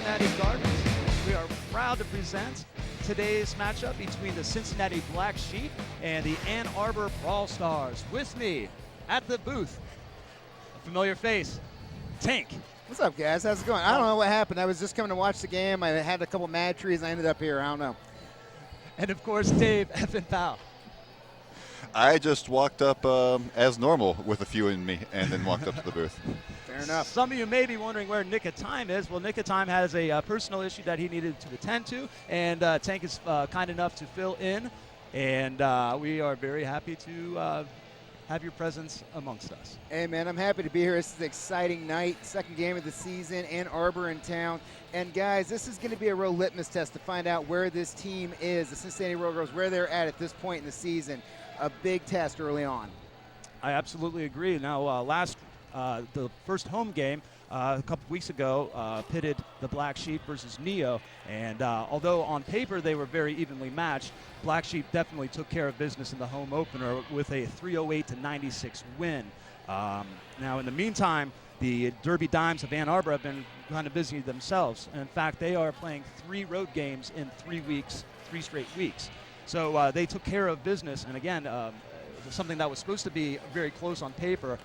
Cincinnati Gardens. We are proud to present today's matchup between the Cincinnati Black Sheep and the Ann Arbor Brawl Stars. With me at the booth, a familiar face, Tank. What's up, guys? How's it going? I don't know what happened. I was just coming to watch the game. I had a couple mad trees. I ended up here. I don't know. And of course, Dave Effin Powell. I just walked up as normal with a few in me and then walked up to the booth. Fair enough. Some of you may be wondering where Nick of Time is. Well, Nick of Time has a personal issue that he needed to attend to, and Tank is kind enough to fill in, and we are very happy to have your presence amongst us. Hey, man, I'm happy to be here. This is an exciting night, second game of the season, Ann Arbor in town. And, guys, this is going to be a real litmus test to find out where this team is, the Cincinnati Rollergirls, where they're at this point in the season. A big test early on. I absolutely agree. Now, the first home game a couple weeks ago pitted the Black Sheep versus Neo, and although on paper they were very evenly matched, Black Sheep definitely took care of business in the home opener with a 308-96 win. Now, in the meantime, the Derby Dimes of Ann Arbor have been kind of busy themselves. In fact, they are playing 3 road games in 3 weeks, 3 straight weeks. So they took care of business, and again, something that was supposed to be very close on paper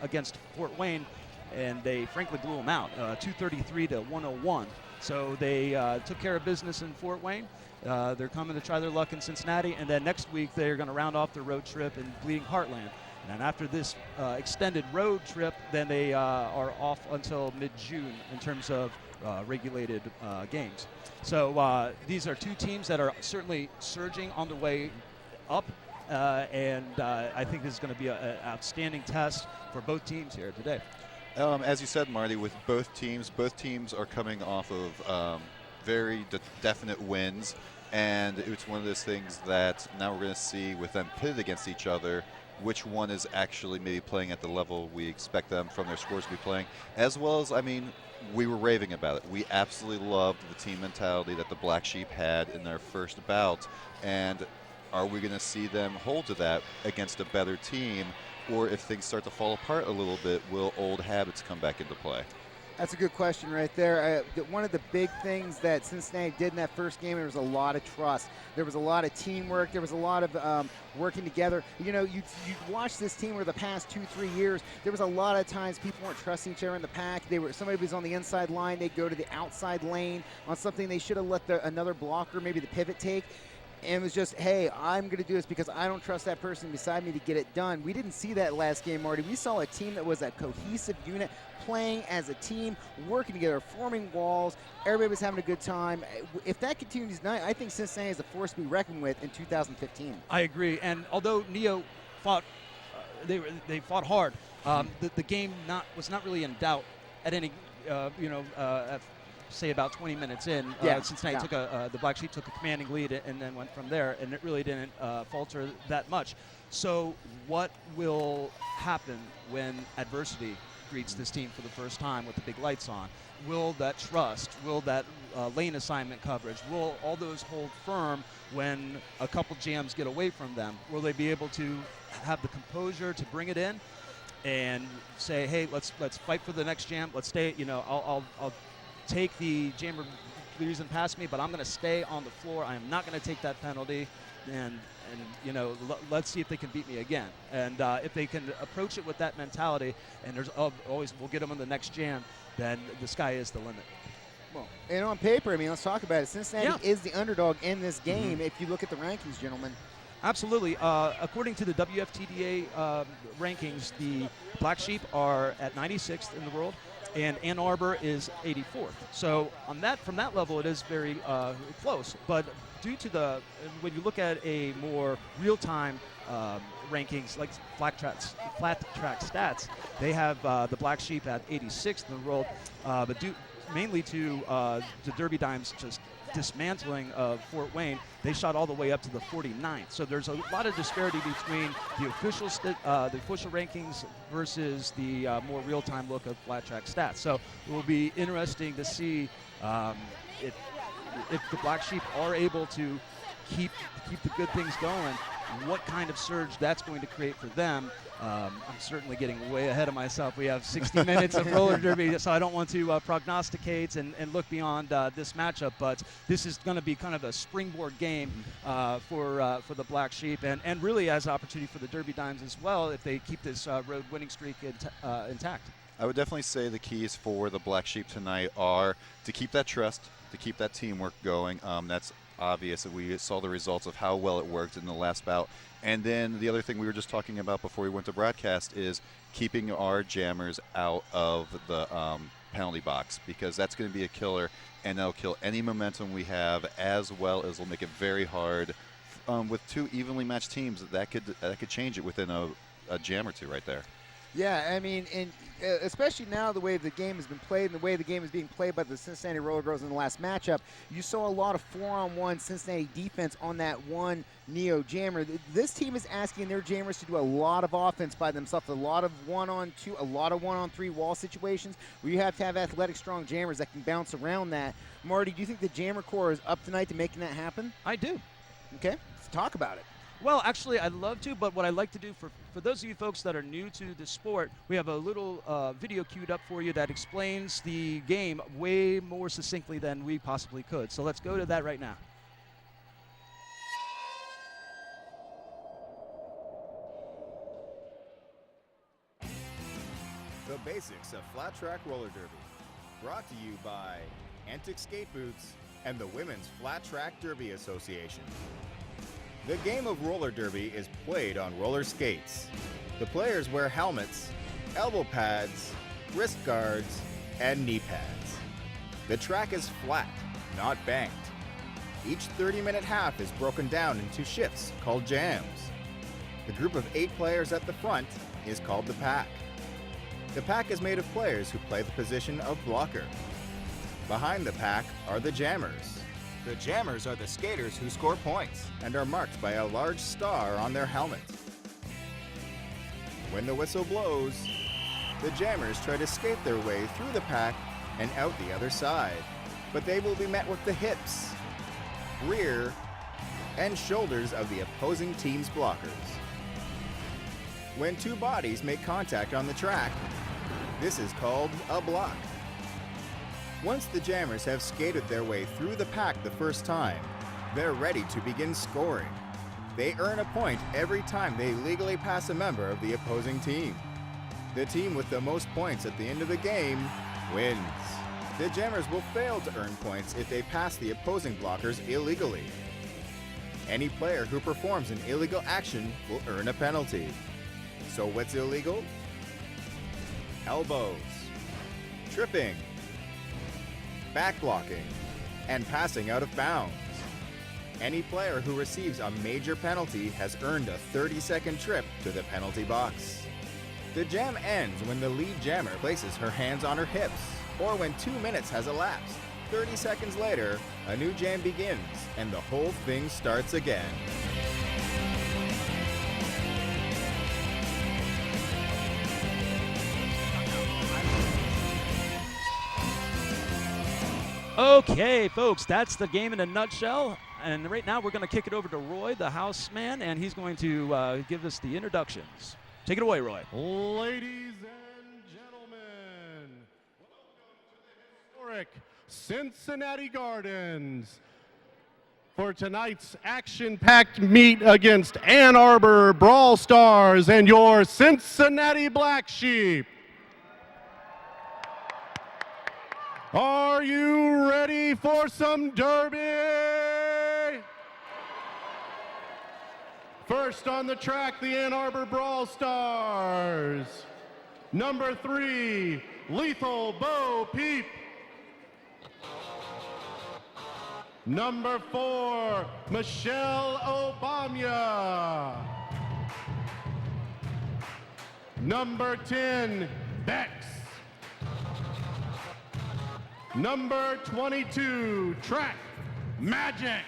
against Fort Wayne, and they frankly blew them out, 233-101. So they took care of business in Fort Wayne. They're coming to try their luck in Cincinnati, and then next week they're going to round off their road trip in Bleeding Heartland. And after this extended road trip, then they are off until mid-June in terms of regulated games. So these are 2 teams that are certainly surging on their way up, and I think this is going to be an outstanding test for both teams here today. As you said, Marty, with both teams are coming off of very definite wins, and it's one of those things that now we're going to see with them pitted against each other, which one is actually maybe playing at the level we expect them from their scores to be playing, as well as, I mean, we were raving about it. We absolutely loved the team mentality that the Black Sheep had in their first bout, and are we going to see them hold to that against a better team, or if things start to fall apart a little bit, will old habits come back into play? That's a good question right there. One of the big things that Cincinnati did in that first game, there was a lot of trust. There was a lot of teamwork. There was a lot of working together. You know, you watch this team over the past 2-3 years, there was a lot of times people weren't trusting each other in the pack. Somebody was on the inside line, they'd go to the outside lane on something they should have let another blocker, maybe the pivot, take. And it was just, hey, I'm going to do this because I don't trust that person beside me to get it done. We didn't see that last game, Marty. We saw a team that was a cohesive unit, playing as a team, working together, forming walls. Everybody was having a good time. If that continues tonight, I think Cincinnati is a force to be reckoned with in 2015. I agree. And although Neo fought, they fought hard. The game was not really in doubt at any, say about 20 minutes in. Cincinnati took the Black Sheep took a commanding lead and then went from there, and it really didn't falter that much. So what will happen when adversity greets this team for the first time with the big lights on? Will that trust, will that lane assignment coverage, will all those hold firm when a couple jams get away from them? Will they be able to have the composure to bring it in and say, hey, let's fight for the next jam, let's stay, I'll take the jammer reason past me, but I'm going to stay on the floor. I am not going to take that penalty, and let's see if they can beat me again. And if they can approach it with that mentality, and there's always we'll get them on the next jam, then the sky is the limit. Well, and on paper, I mean, let's talk about it. Cincinnati is the underdog in this game. If you look at the rankings, gentlemen. Absolutely. According to the WFTDA rankings, the Black Sheep are at 96th in the world, and Ann Arbor is 84th. So from that level, it is very close. But due to when you look at a more real-time rankings like flat track stats, they have the Black Sheep at 86th in the world, but mainly to the Derby Dimes just dismantling of Fort Wayne, they shot all the way up to the 49th. So there's a lot of disparity between the official rankings versus the more real-time look of flat track stats. So it will be interesting to see if the Black Sheep are able to keep the good things going, what kind of surge that's going to create for them. I'm certainly getting way ahead of myself. We have 60 minutes of roller derby, so I don't want to prognosticate and look beyond this matchup. But this is going to be kind of a springboard game for the Black Sheep, and really as an opportunity for the Derby Dimes as well if they keep this road winning streak intact. I would definitely say the keys for the Black Sheep tonight are to keep that trust, to keep that teamwork going. That's obvious that we saw the results of how well it worked in the last bout. And then the other thing we were just talking about before we went to broadcast is keeping our jammers out of the penalty box, because that's going to be a killer, and that'll kill any momentum we have, as well as will make it very hard with two evenly matched teams. That could change it within a jam or two right there. Yeah, I mean, and especially now the way the game has been played and the way the game is being played by the Cincinnati Rollergirls in the last matchup, you saw a lot of 4-on-1 Cincinnati defense on that one Neo jammer. This team is asking their jammers to do a lot of offense by themselves, a lot of 1-on-2, a lot of 1-on-3 wall situations where you have to have athletic, strong jammers that can bounce around that. Marty, do you think the jammer core is up tonight to making that happen? I do. Okay, let's talk about it. Well, actually, I'd love to, but what I'd like to do for those of you folks that are new to the sport, we have a little video queued up for you that explains the game way more succinctly than we possibly could. So let's go to that right now. The basics of flat track roller derby, brought to you by Antic Skate Boots and the Women's Flat Track Derby Association. The game of roller derby is played on roller skates. The players wear helmets, elbow pads, wrist guards, and knee pads. The track is flat, not banked. Each 30-minute half is broken down into shifts called jams. The group of 8 players at the front is called the pack. The pack is made of players who play the position of blocker. Behind the pack are the jammers. The jammers are the skaters who score points and are marked by a large star on their helmet. When the whistle blows, the jammers try to skate their way through the pack and out the other side, but they will be met with the hips, rear, and shoulders of the opposing team's blockers. When 2 bodies make contact on the track, this is called a block. Once the jammers have skated their way through the pack the first time, they're ready to begin scoring. They earn a point every time they legally pass a member of the opposing team. The team with the most points at the end of the game wins. The jammers will fail to earn points if they pass the opposing blockers illegally. Any player who performs an illegal action will earn a penalty. So what's illegal? Elbows, tripping, back blocking, and passing out of bounds. Any player who receives a major penalty has earned a 30-second trip to the penalty box. The jam ends when the lead jammer places her hands on her hips, or when 2 minutes has elapsed. 30 seconds later, a new jam begins, and the whole thing starts again. Okay, folks, that's the game in a nutshell. And right now we're going to kick it over to Roy, the house man, and he's going to give us the introductions. Take it away, Roy. Ladies and gentlemen, welcome to the historic Cincinnati Gardens for tonight's action-packed meet against Ann Arbor Brawl Stars and your Cincinnati Black Sheep. Are you ready for some derby? First on the track, the Ann Arbor Brawl Stars. Number 3, Lethal Bo Peep. Number 4, Michelle Obama. Number 10, Bex. Number 22, Track Magic.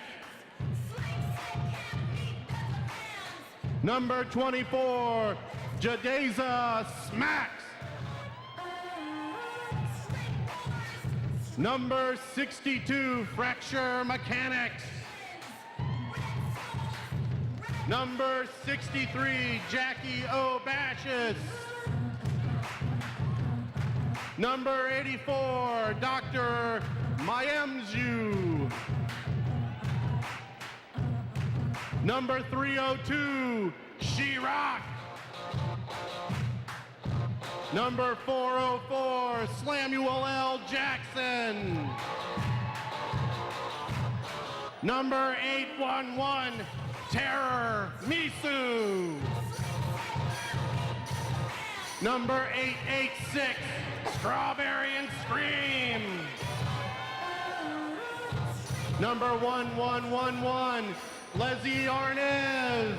Number 24, Jadeza Smacks. Number 62, Fracture Mechanics. Number 63, Jackie O'Bashis. Number 84, Dr. Mayemzu. Number 302, She-Rock. Number 404, Slamuel L. Jackson. Number 811, Terror Misu. Number 886, Strawberry and Scream. Number 1111, Leslie Arnez.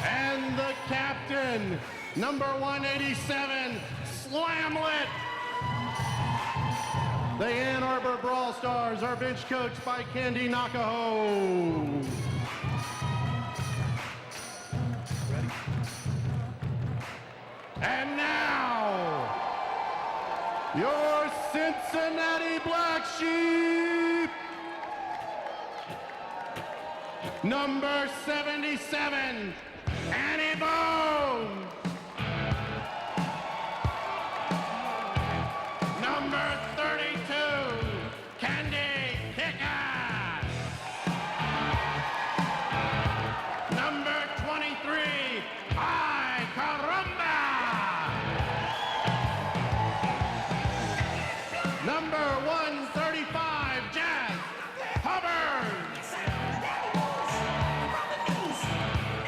And the captain, number 187, Slamlet. The Ann Arbor Brawl Stars are bench coached by Candy Nakaho. And now, your Cincinnati Black Sheep, number 77, Annie Bone. Number 32, Candy Kicker. Number 23, Ay Caramba. Number 135, Jazz Hubbard.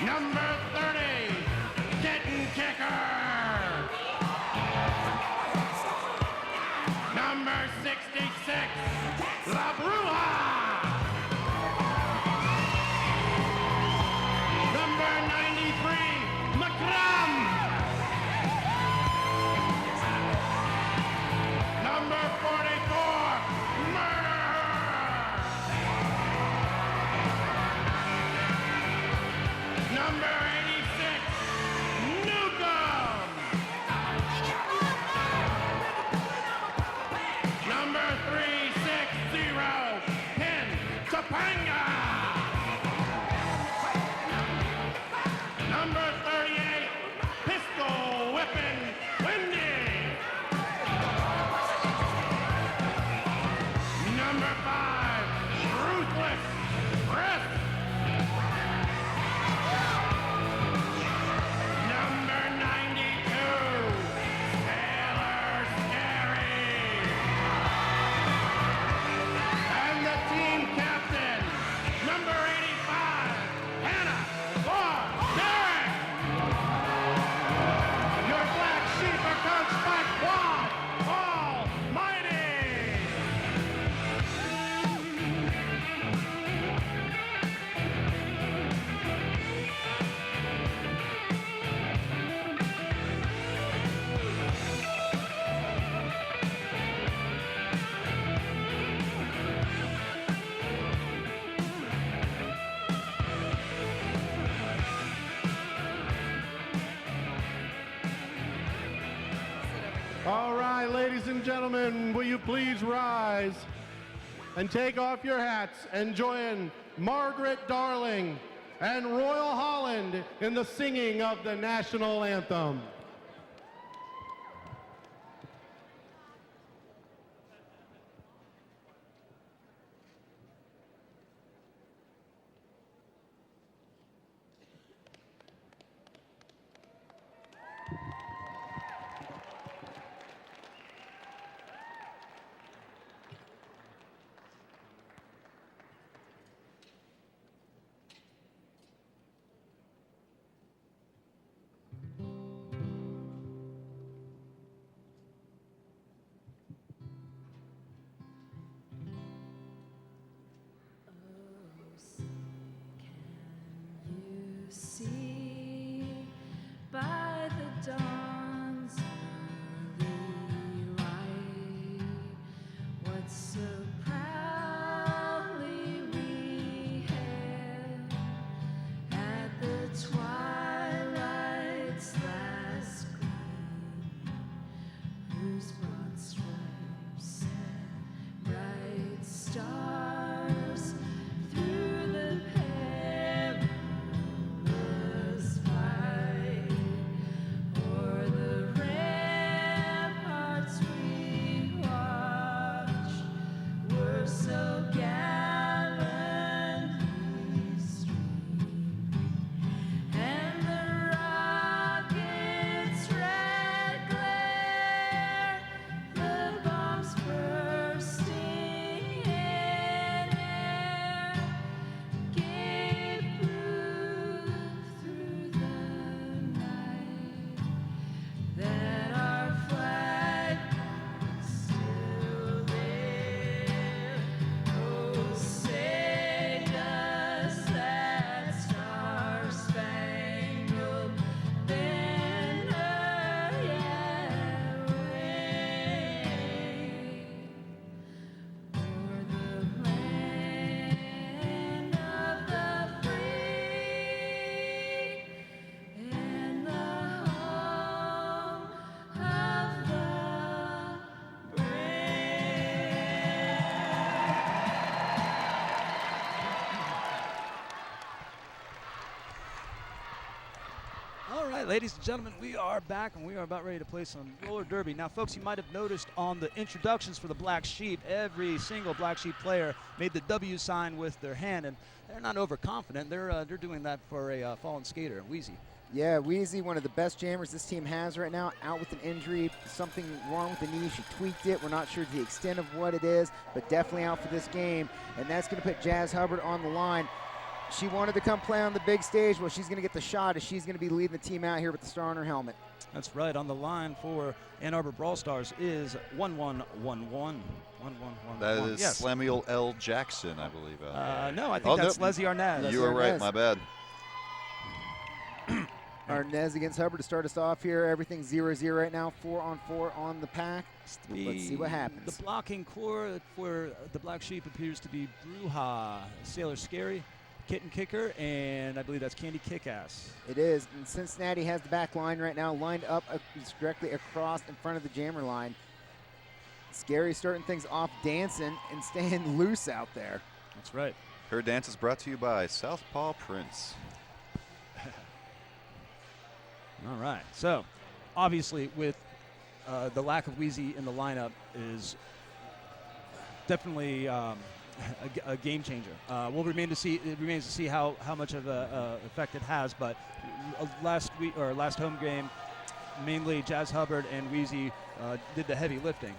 Number 30, Kitten Kicker. Number 66, La Bruja. Number 93, McCrum. Number 44, Murder. Number 86, Newcomb. Number 360, Pin Topanga. Number 38, Pistol Whippin' Wendy. Number 5, Ruthless Chris. Number 92, Taylor Scary. And the team captain, number 85, Hannah Barr-Derrick. Your Black Sheep are coached by Quad Almighty. All right, ladies and gentlemen, will you please rise and take off your hats and join Margaret Darling and Royal Holland in the singing of the national anthem. ladies and gentlemen, we are back and we are about ready to play some roller derby. Now, folks, you might have noticed on the introductions for the Black Sheep, every single Black Sheep player made the W sign with their hand, and they're not overconfident. They're doing that for a fallen skater, Wheezy. Yeah, Wheezy, one of the best jammers this team has right now, out with an injury, something wrong with the knee. She tweaked it. We're not sure the extent of what it is, but definitely out for this game, and that's going to put Jazz Hubbard on the line. She wanted to come play on the big stage. Well, she's going to get the shot as she's going to be leading the team out here with the star on her helmet. That's right. On the line for Ann Arbor Brawl Stars is 1111. That is yes. Samuel L. Jackson, I believe. No, I think that's nope. Leslie Arnaz. You were right. Arnaz. My bad. Arnaz against Hubbard to start us off here. Everything's 0-0 right now, 4-on-4 on the pack. Let's see what happens. The blocking core for the Black Sheep appears to be Bruja, Sailor Scary, Kitten Kicker, and I believe that's Candy Kickass. It is, and Cincinnati has the back line right now lined up directly across in front of the jammer line. Scary starting things off dancing and staying loose out there. That's right. Her dance is brought to you by Southpaw Prince. All right. So, obviously, with the lack of Wheezy in the lineup is definitely a game changer. We'll remain to see. It remains to see how much of an effect it has. But last home game, mainly Jazz Hubbard and Wheezy did the heavy lifting.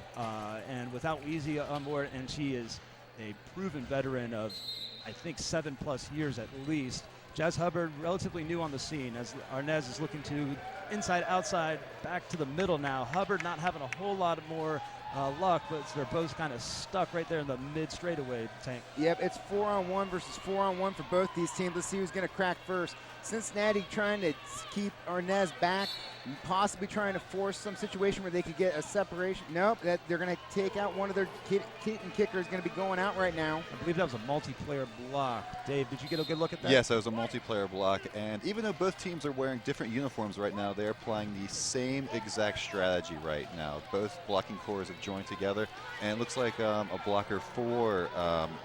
And without Wheezy on board, and she is a proven veteran of, I think, 7+ years at least. Jazz Hubbard, relatively new on the scene, as Arnaz is looking to inside, outside, back to the middle now. Hubbard not having a whole lot more luck, but they're both kind of stuck right there in the mid straightaway tank. Yep, it's 4-on-1 versus 4-on-1 for both these teams. Let's see who's going to crack first. Cincinnati trying to keep Arnaz back, possibly trying to force some situation where they could get a separation. Nope, they're going to take out one of their kitten kickers. Going to be going out right now. I believe that was a multiplayer block. Dave, did you get a good look at that? Yes, that was a multiplayer block, and even though both teams are wearing different uniforms right now, they're applying the same exact strategy right now. Both blocking cores have joined together, and it looks like a blocker for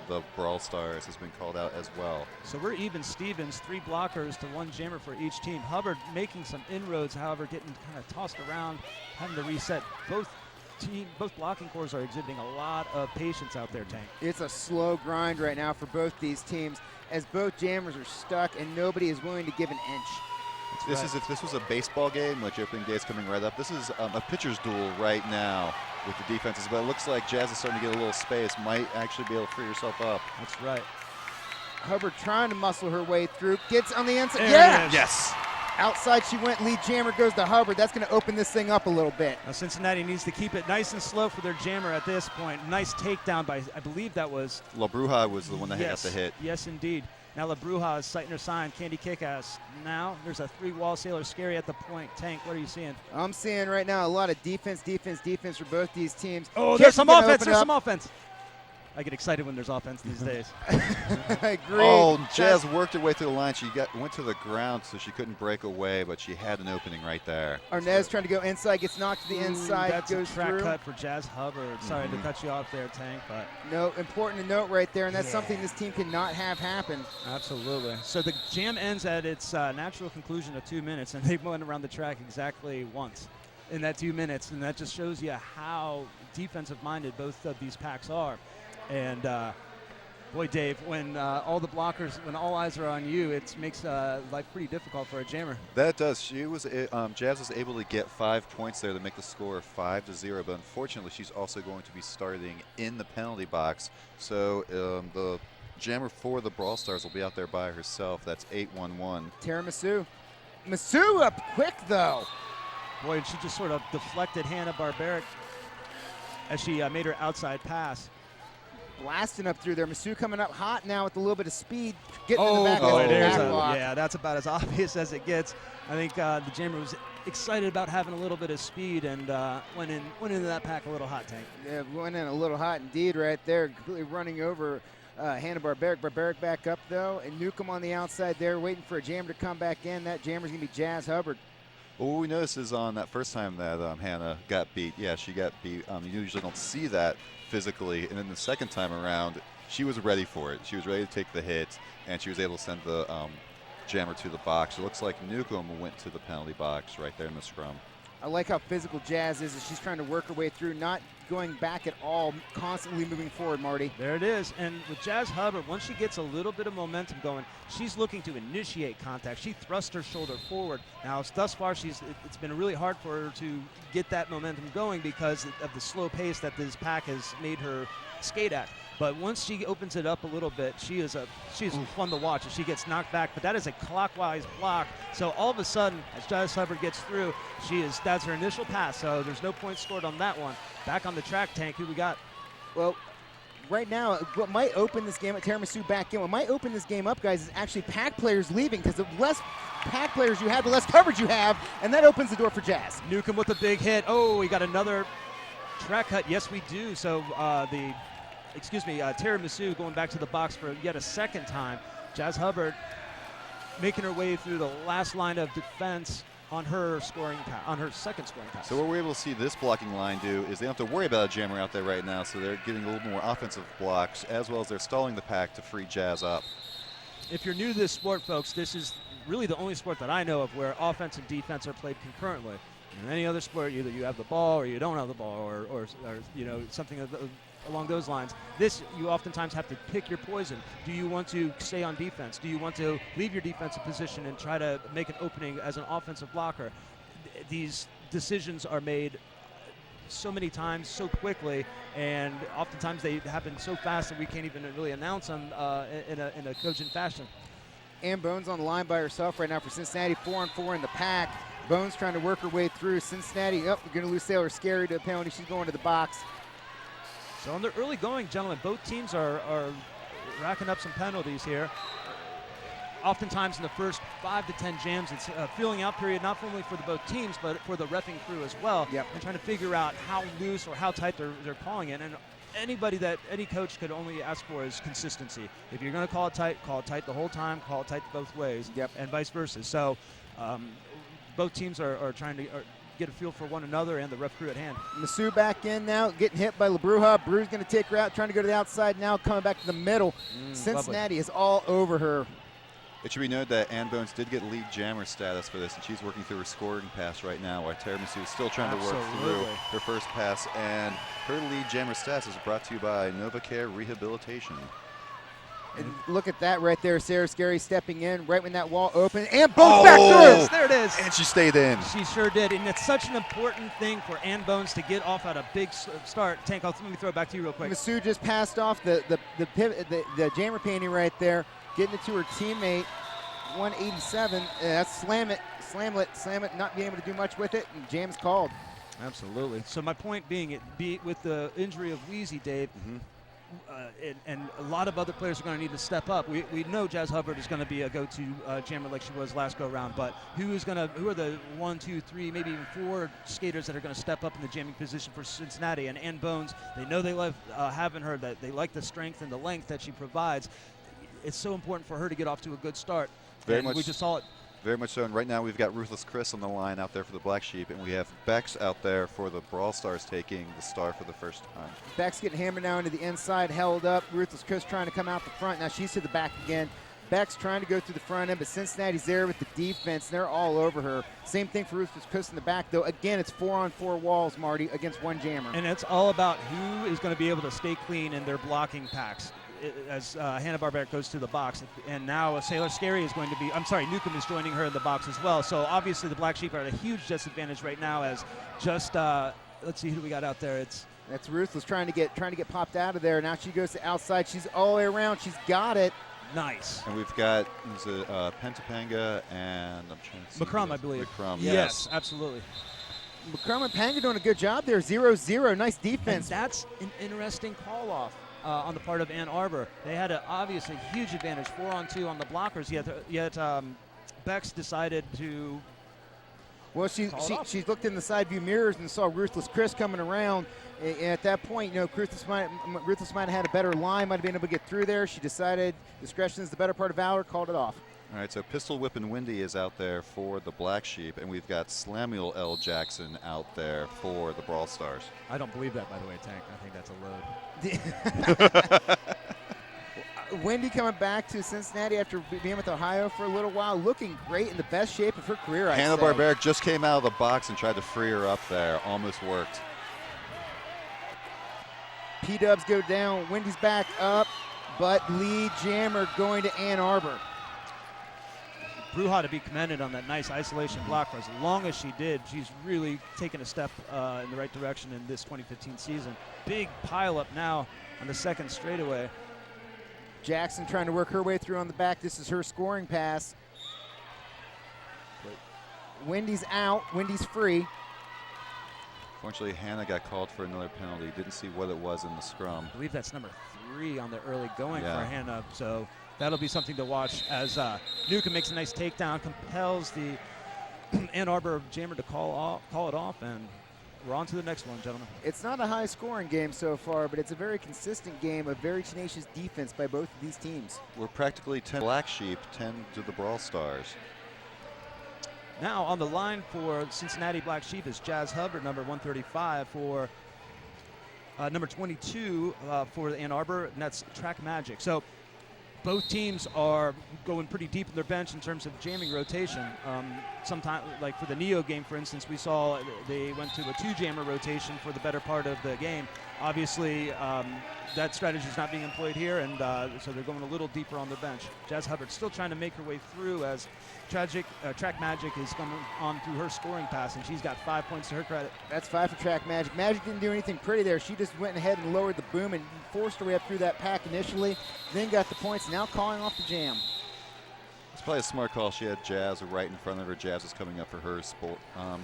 the Brawl Stars has been called out as well. So we're even Stevens, 3 blockers to 1 jammer for each team. Hubbard making some inroads, however, getting kind of tossed around, having to reset. Both blocking cores are exhibiting a lot of patience out there, Tank. It's a slow grind right now for both these teams as both jammers are stuck and nobody is willing to give an inch. This is, if this was a baseball game, which opening day is coming right up, this is a pitcher's duel right now with the defenses, but it looks like Jazz is starting to get a little space, might actually be able to free herself up. That's right. Hubbard trying to muscle her way through, gets on the inside. There Yeah! it is. Yes! Outside she went, lead jammer goes to Hubbard. That's going to open this thing up a little bit. Now Cincinnati needs to keep it nice and slow for their jammer at this point. Nice takedown by, I believe that was... La Bruja was the one that got the hit. Yes, indeed. Now La Bruja is sighting her sign, Candy Kickass. Now there's a 3-wall Sailor Scary at the point. Tank, what are you seeing? I'm seeing right now a lot of defense for both these teams. Oh, Kick there's some gonna offense. open There's up. some offense. I get excited when there's offense these days. I agree. Oh, Jazz worked her way through the line. She went to the ground, so she couldn't break away, but she had an opening right there. Arnaz trying to go inside, gets knocked to the inside, That's goes a track through. cut for Jazz Hubbard. Sorry to cut you off there, Tank, but No, important to note right there, and that's something this team cannot have happen. absolutely. So the jam ends at its natural conclusion of 2 minutes, and they went around the track exactly once in that 2 minutes, and that just shows you how defensive-minded both of these packs are. And boy, Dave, when all the blockers, when all eyes are on you, it makes life pretty difficult for a jammer. That does. She was Jazz was able to get 5 points there to make the score 5-0, but unfortunately, she's also going to be starting in the penalty box. So the jammer for the Brawl Stars will be out there by herself. That's 8-1-1. Tara Masu up quick, though. Boy, and she just sort of deflected Hannah Barbaric as she made her outside pass. Blasting up through there. Masu coming up hot now with a little bit of speed. Getting in the back of the there's back block. yeah, that's about as obvious as it gets. I think the jammer was excited about having a little bit of speed and went into that pack a little hot, Tank. Yeah, went in a little hot indeed right there. Completely running over Hannah Barbaric. Barbaric back up, though. And Newcomb on the outside there waiting for a jammer to come back in. That jammer's going to be Jazz Hubbard. Well, what we noticed is on that first time that Hannah got beat, yeah, she got beat. You usually don't see that physically, and then the second time around, she was ready for it. She was ready to take the hit, and she was able to send the jammer to the box. It looks like Newcomb went to the penalty box right there in the scrum. I like how physical Jazz is as she's trying to work her way through, not going back at all, constantly moving forward, Marty. There it is. And with Jazz Hubbard, once she gets a little bit of momentum going, she's looking to initiate contact. She thrusts her shoulder forward. Now, thus far, it's been really hard for her to get that momentum going because of the slow pace that this pack has made her skate at. But once she opens it up a little bit, she's fun to watch as she gets knocked back. But that is a clockwise block. So all of a sudden, as Jazz Hubbard gets through, that's her initial pass. So there's no points scored on that one. Back on the track, Tank, who we got? Well, right now, what might open this game, Tiramisu back in, what might open this game up, guys, is actually pack players leaving, because the less pack players you have, the less coverage you have, and that opens the door for Jazz. Newcomb with a big hit. Oh, we got another track cut. Yes, we do. So Tiramisu going back to the box for yet a second time. Jazz Hubbard making her way through the last line of defense on her second scoring pass. So what we're able to see this blocking line do is they don't have to worry about a jammer out there right now, so they're getting a little more offensive blocks, as well as they're stalling the pack to free Jazz up. If you're new to this sport, folks, this is really the only sport that I know of where offense and defense are played concurrently. In any other sport, either you have the ball or you don't have the ball, or something along those lines. This, you oftentimes have to pick your poison. Do you want to stay on defense? Do you want to leave your defensive position and try to make an opening as an offensive blocker? These decisions are made so many times, so quickly, and oftentimes they happen so fast that we can't even really announce them in a cogent fashion. And Bones on the line by herself right now for Cincinnati, 4-on-4 in the pack. Bones trying to work her way through. Cincinnati, we're going to lose Sailor Scary to a penalty. She's going to the box. So on the early going, gentlemen, both teams are racking up some penalties here. Oftentimes in the first 5 to 10 jams, it's a feeling out period, not only for both teams, but for the reffing crew as well. Yep. And trying to figure out how loose or how tight they're calling it. And any coach could only ask for is consistency. If you're going to call it tight the whole time, call it tight both ways, yep, and vice versa. So both teams are trying to get a feel for one another and the ref crew at hand. Masu back in now, getting hit by LaBruja. Bru's going to take her out, trying to go to the outside now, coming back to the middle. Cincinnati is all over her. It should be noted that Ann Bones did get lead jammer status for this, and she's working through her scoring pass right now, while Tiramisu is still trying to work through her first pass. And her lead jammer status is brought to you by NovaCare Rehabilitation. And look at that right there. Sarah Scary stepping in right when that wall opened. And Bones back through. There it is. And she stayed in. She sure did. And it's such an important thing for Ann Bones to get off at a big start. Tank, let me throw it back to you real quick. Masu just passed off the pivot, the jammer painting right there, getting it to her teammate. 187. That's slam it, not being able to do much with it, and jam's called. Absolutely. So my point being, with the injury of Wheezy, Dave, and a lot of other players are going to need to step up. We know Jazz Hubbard is going to be a go-to jammer like she was last go-round, but who are the 1, 2, 3, maybe even 4 skaters that are going to step up in the jamming position for Cincinnati? And Ann Bones, they know they love having her, that they like the strength and the length that she provides. It's so important for her to get off to a good start. Very much. We just saw it. Very much so. And right now we've got Ruthless Chris on the line out there for the Black Sheep, and we have Bex out there for the Brawl Stars taking the star for the first time. Bex getting hammered now into the inside, held up. Ruthless Chris trying to come out the front. Now she's to the back again. Bex trying to go through the front end, but Cincinnati's there with the defense. They're all over her. Same thing for Ruthless Chris in the back, though. Again, it's 4-on-4 walls, Marty, against one jammer. And it's all about who is going to be able to stay clean in their blocking packs. As Hanna-Barbera goes to the box, and now Sailor Scary is going to be, Newcomb is joining her in the box as well. So obviously the Black Sheep are at a huge disadvantage right now, as just let's see who we got out there. That's Ruthless trying to get popped out of there. Now she goes to outside. She's all the way around. She's got it. Nice. And we've got Pentapanga and I'm trying to see McCrum, I believe. McCrum, yes, absolutely. McCrum and Panga doing a good job there. 0-0. Nice defense. And that's an interesting call off. On the part of Ann Arbor. They had obviously huge advantage, 4-on-2 on the blockers, yet Bex decided to. Well, she looked in the side view mirrors and saw Ruthless Chris coming around. And at that point, Ruthless might have had a better line, might have been able to get through there. She decided discretion is the better part of valor, called it off. All right, so Pistol Whippin' Windy is out there for the Black Sheep, and we've got Slamuel L. Jackson out there for the Brawl Stars. I don't believe that, by the way, Tank. I think that's a load. Wendy coming back to Cincinnati after being with Ohio for a little while, looking great in the best shape of her career, I'd say. Hanna-Barbera just came out of the box and tried to free her up there. Almost worked. P-dubs go down. Wendy's back up, but lead jammer going to Ann Arbor. Bruja to be commended on that nice isolation block for as long as she did. She's really taken a step in the right direction in this 2015 season. Big pile up now on the second straightaway. Jackson trying to work her way through on the back. This is her scoring pass. Wendy's out. Wendy's free. Fortunately, Hannah got called for another penalty. Didn't see what it was in the scrum. I believe that's number 3 on the early going Yeah. for Hannah. So that'll be something to watch as Nuka makes a nice takedown, compels the Ann Arbor jammer to call it off, and we're on to the next one, gentlemen. It's not a high-scoring game so far, but it's a very consistent game of very tenacious defense by both of these teams. We're practically 10 Black Sheep, 10 to the Brawl Stars. Now on the line for Cincinnati Black Sheep is Jazz Hubbard, number 135, for number 22 for Ann Arbor, and that's Track Magic. So both teams are going pretty deep in their bench in terms of jamming rotation. Sometime, like for the Neo game, for instance, we saw they went to a 2-jammer rotation for the better part of the game. Obviously, that strategy is not being employed here, and so they're going a little deeper on the bench. Jazz Hubbard still trying to make her way through as Track Magic is coming on through her scoring pass, and she's got 5 points to her credit. That's 5 for Track Magic. Magic didn't do anything pretty there. She just went ahead and lowered the boom and forced her way up through that pack initially, then got the points, now calling off the jam. It's probably a smart call. She had Jazz right in front of her. Jazz was coming up for her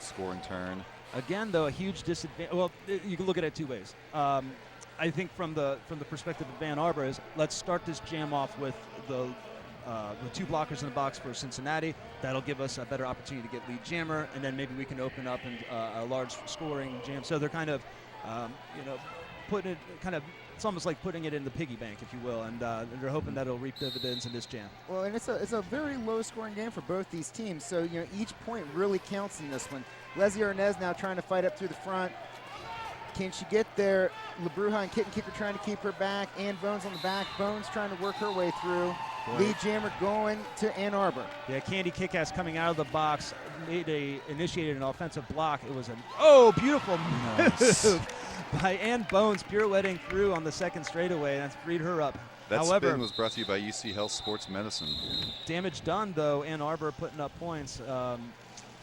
scoring turn. Again, though, a huge disadvantage. Well, you can look at it 2 ways. I think from the perspective of Ann Arbor is let's start this jam off with the 2 blockers in the box for Cincinnati. That'll give us a better opportunity to get lead jammer, and then maybe we can open up a large scoring jam. So they're kind of, putting it it's almost like putting it in the piggy bank, if you will, and they're hoping that it'll reap dividends in this jam. Well, and it's a very low-scoring game for both these teams, so each point really counts in this one. Leslie Arnez now trying to fight up through the front. Can she get there? LaBruja and Kitten Kicker trying to keep her back. Ann Bones on the back. Bones trying to work her way through. Boy. Lead jammer going to Ann Arbor. Yeah, Candy Kickass coming out of the box, initiated an offensive block. It was beautiful move by Ann Bones, pirouetting through on the second straightaway, and that's freed her up. That However, spin was brought to you by UC Health Sports Medicine. damage done, though. Ann Arbor putting up points,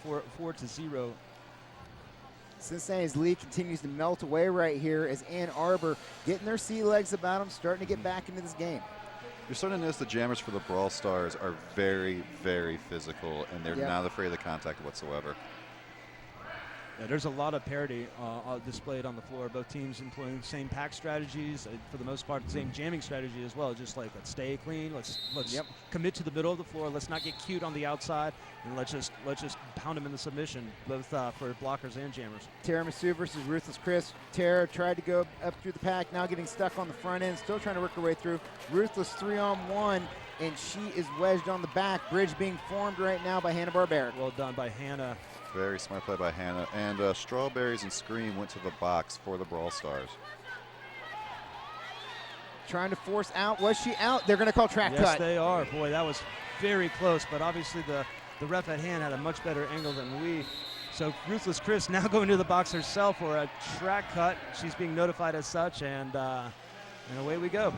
4-0. Cincinnati's lead continues to melt away right here as Ann Arbor getting their sea legs about them, starting to get back into this game. You're starting to notice the jammers for the Brawl Stars are very, very physical, and they're not afraid of the contact whatsoever. Yeah, there's a lot of parity displayed on the floor. Both teams employing the same pack strategies, for the most part, the same jamming strategy as well. Just like, let's stay clean, let's commit to the middle of the floor. Let's not get cute on the outside, and let's just pound them in the submission, both for blockers and jammers. Tara Masu versus Ruthless Chris. Tara tried to go up through the pack, now getting stuck on the front end, still trying to work her way through. Ruthless 3-on-1, and she is wedged on the back. Bridge being formed right now by Hanna-Barbera. Well done by Hannah. Very smart play by Hannah. And Strawberries and Scream went to the box for the Brawl Stars. Trying to force out. Was she out? They're going to call track cut. Yes, they are. Boy, that was very close, but obviously the ref at hand had a much better angle than we. So Ruthless Chris now going to the box herself for a track cut. She's being notified as such, and away we go.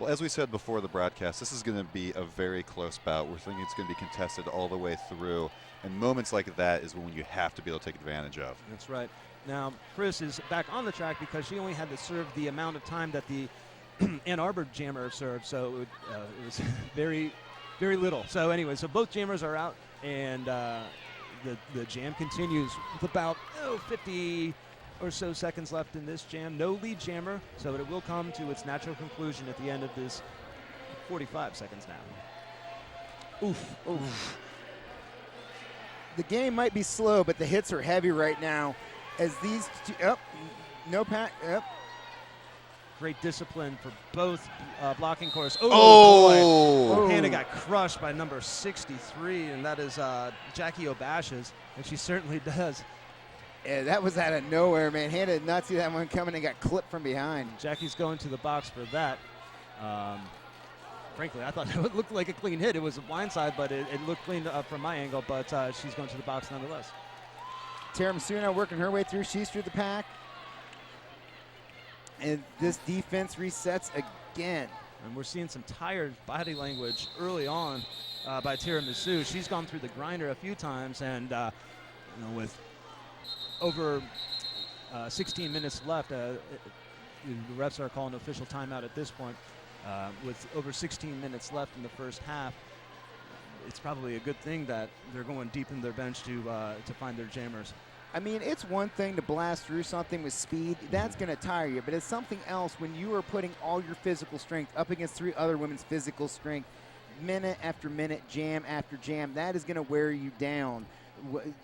Well, as we said before the broadcast, this is going to be a very close bout. We're thinking it's going to be contested all the way through. And moments like that is when you have to be able to take advantage of. That's right. Now, Chris is back on the track because she only had to serve the amount of time that the Ann Arbor jammer served. So it was very, very little. So anyway, so both jammers are out, and the jam continues with about 50 or so seconds left in this jam. No lead jammer, so it will come to its natural conclusion at the end of this 45 seconds now. Oof. The game might be slow, but the hits are heavy right now as these two, no pack, Great discipline for both blocking corners. Oh! Hannah got crushed by number 63, and that is Jackie O'Bash's, and she certainly does. Yeah, that was out of nowhere, man. Hannah did not see that one coming and got clipped from behind. Jackie's going to the box for that. Frankly, I thought it looked like a clean hit. It was a blindside, but it looked clean from my angle, but she's going to the box nonetheless. Tiramisu now working her way through. She's through the pack. And this defense resets again. And we're seeing some tired body language early on by Tiramisu. She's gone through the grinder a few times, and with over 16 minutes left, the refs are calling an official timeout at this point. With over 16 minutes left in the first half, it's probably a good thing that they're going deep in their bench to find their jammers. I mean, it's one thing to blast through something with speed. That's going to tire you. But it's something else when you are putting all your physical strength up against 3 other women's physical strength, minute after minute, jam after jam. That is going to wear you down,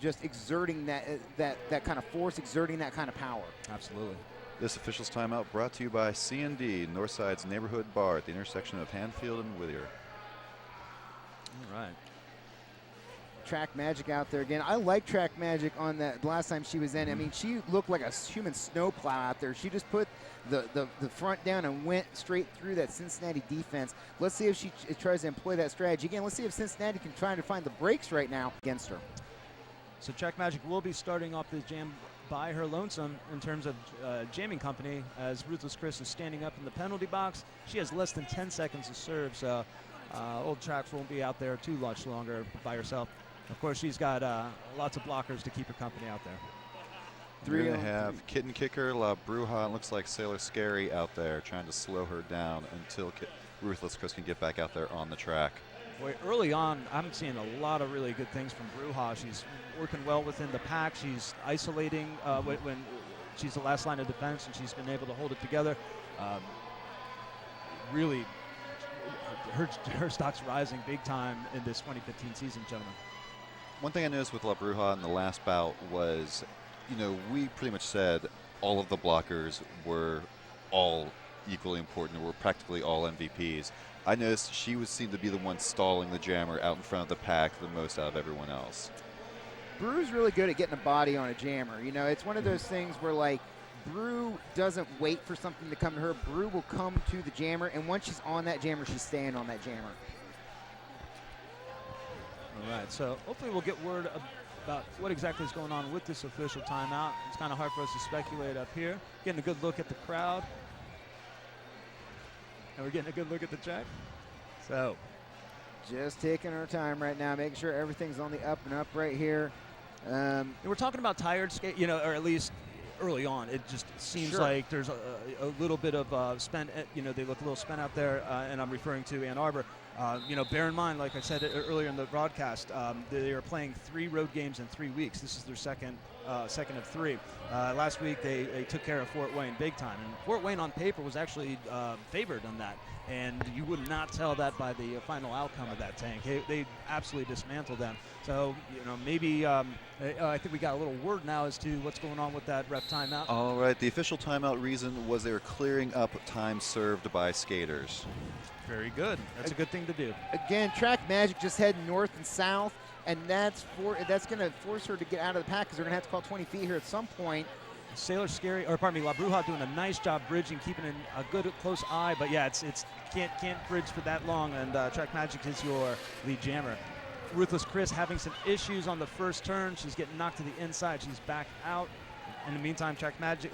just exerting that kind of force, exerting that kind of power. Absolutely. This official's timeout brought to you by C&D, Northside's neighborhood bar at the intersection of Hanfield and Whittier. All right. Track Magic out there again. I like Track Magic on that last time she was in. I mean, she looked like a human snowplow out there. She just put the front down and went straight through that Cincinnati defense. Let's see if she tries to employ that strategy. Again, let's see if Cincinnati can try to find the breaks right now against her. So Track Magic will be starting off this jam by her lonesome in terms of jamming company, as Ruthless Chris is standing up in the penalty box. She has less than 10 seconds to serve, so Old Tracks won't be out there too much longer by herself. Of course, she's got lots of blockers to keep her company out there. We're going to have Kitten Kicker, La Bruja, and looks like Sailor Scary out there trying to slow her down until Ruthless Chris can get back out there on the track. Boy, early on, I'm seeing a lot of really good things from Bruja. She's working well within the pack. She's isolating when she's the last line of defense, and she's been able to hold it together. Really, her stock's rising big time in this 2015 season, gentlemen. One thing I noticed with La Bruja in the last bout was, we pretty much said all of the blockers were all equally important, or were practically all MVPs. I noticed she seemed to be the one stalling the jammer out in front of the pack the most out of everyone else. Brew's really good at getting a body on a jammer. It's one of those things where, like, Brew doesn't wait for something to come to her. Brew will come to the jammer, and once she's on that jammer, she's staying on that jammer. All right, so hopefully we'll get word about what exactly is going on with this official timeout. It's kind of hard for us to speculate up here. Getting a good look at the crowd. And we're getting a good look at the track. So, just taking our time right now, making sure everything's on the up and up right here. We're talking about tired skate, or at least early on. It just seems like there's a little bit of spent, they look a little spent out there, and I'm referring to Ann Arbor. Bear in mind, like I said earlier in the broadcast, they are playing 3 road games in 3 weeks. This is their second of 3. Last week they took care of Fort Wayne big time, and Fort Wayne on paper was actually favored on that, and you would not tell that by the final outcome of that tank. They absolutely dismantled them. So maybe I think we got a little word now as to what's going on with that ref timeout. All right, the official timeout reason was they were clearing up time served by skaters. Very good. That's a good thing to do. Again, Track Magic just heading north and south, and that's going to force her to get out of the pack because they're going to have to call 20 feet here at some point. Sailor Scary, or pardon me, La Bruja doing a nice job bridging, keeping in a good close eye, but yeah, it's can't bridge for that long, and Track Magic is your lead jammer. Ruthless Chris having some issues on the first turn. She's getting knocked to the inside. She's back out. In the meantime, Track Magic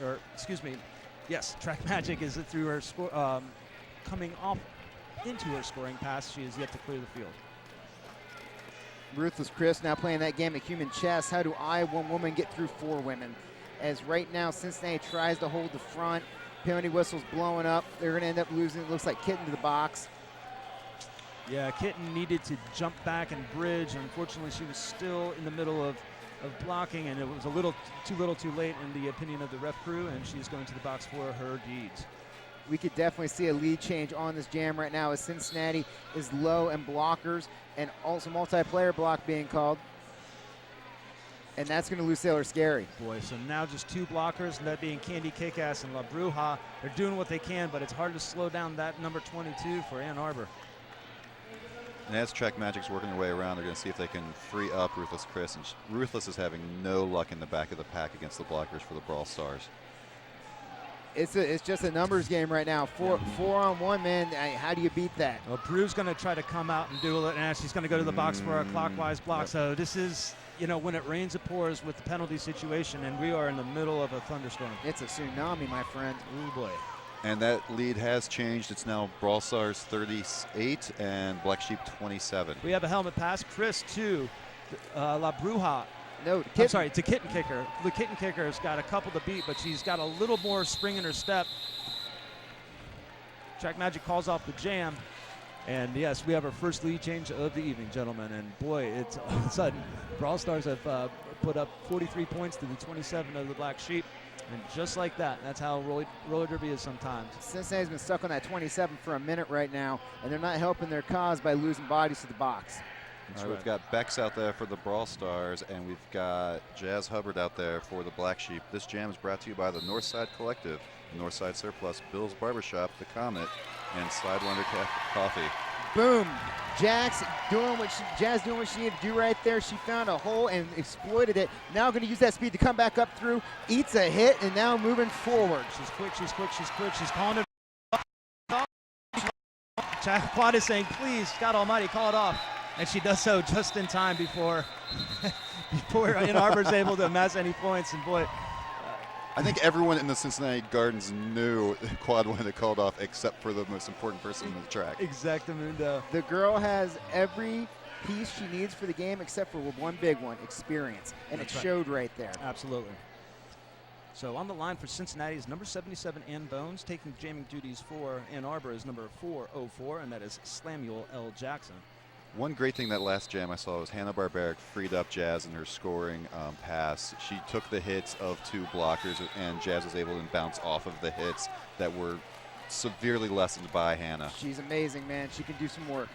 is through her coming off into her scoring pass. She is yet to clear the field. Ruthless Chris now playing that game of human chess. How do I, one woman, get through 4 women? As right now Cincinnati tries to hold the front. Penalty whistle's blowing up. They're going to end up losing. It looks like Kitten to the box. Yeah, Kitten needed to jump back and bridge. Unfortunately, she was still in the middle of blocking, and it was a little too late in the opinion of the ref crew, and she's going to the box for her deeds. We could definitely see a lead change on this jam right now as Cincinnati is low in blockers and also multiplayer block being called. And that's going to lose Sailor Scary. Boy, so now just 2 blockers, and that being Candy Kickass and La Bruja. They're doing what they can, but it's hard to slow down that number 22 for Ann Arbor. And as Track Magic's working their way around, they're going to see if they can free up Ruthless Chris. And Ruthless is having no luck in the back of the pack against the blockers for the Brawl Stars. It's just a numbers game right now. Four on one, man. How do you beat that? Well, Brew's going to try to come out and do it, and she's going to go to the box for a clockwise block. Yep. So this is, when it rains, it pours with the penalty situation, and we are in the middle of a thunderstorm. It's a tsunami, my friend. Oh, boy. And that lead has changed. It's now Brawl Stars 38 and Black Sheep 27. We have a helmet pass. Chris to La Bruja. No, I'm sorry, to Kitten Kicker. The Kitten Kicker has got a couple to beat, but she's got a little more spring in her step. Track Magic calls off the jam. And yes, we have our first lead change of the evening, gentlemen. And boy, it's all of a sudden, Brawl Stars have put up 43 points to the 27 of the Black Sheep. And just like that, that's how roller derby is sometimes. Cincinnati's been stuck on that 27 for a minute right now, and they're not helping their cause by losing bodies to the box. All right, we've got Bex out there for the Brawl Stars, and we've got Jazz Hubbard out there for the Black Sheep. This jam is brought to you by the Northside Collective, Northside Surplus, Bill's Barbershop, The Comet, and Sidewinder Coffee. Boom. Jazz doing what she needed to do right there. She found a hole and exploited it. Now going to use that speed to come back up through, eats a hit, and now moving forward. She's quick, she's quick, she's quick. She's calling it off. Quad is saying, please, God Almighty, call it off. And she does so just in time before Ann Arbor's able to amass any points. And boy, I think everyone in the Cincinnati Gardens knew Quad wanted to call it off except for the most important person in the track. Exactamundo. The girl has every piece she needs for the game except for one big one, experience. And That's it right. showed right there. Absolutely. So on the line for Cincinnati is number 77, Ann Bones. Taking jamming duties for Ann Arbor is number 404, and that is Slamuel L. Jackson. One great thing that last jam I saw was Hannah Barbaric freed up Jazz in her scoring pass. She took the hits of two blockers, and Jazz was able to bounce off of the hits that were severely lessened by Hannah. She's amazing, man. She can do some work.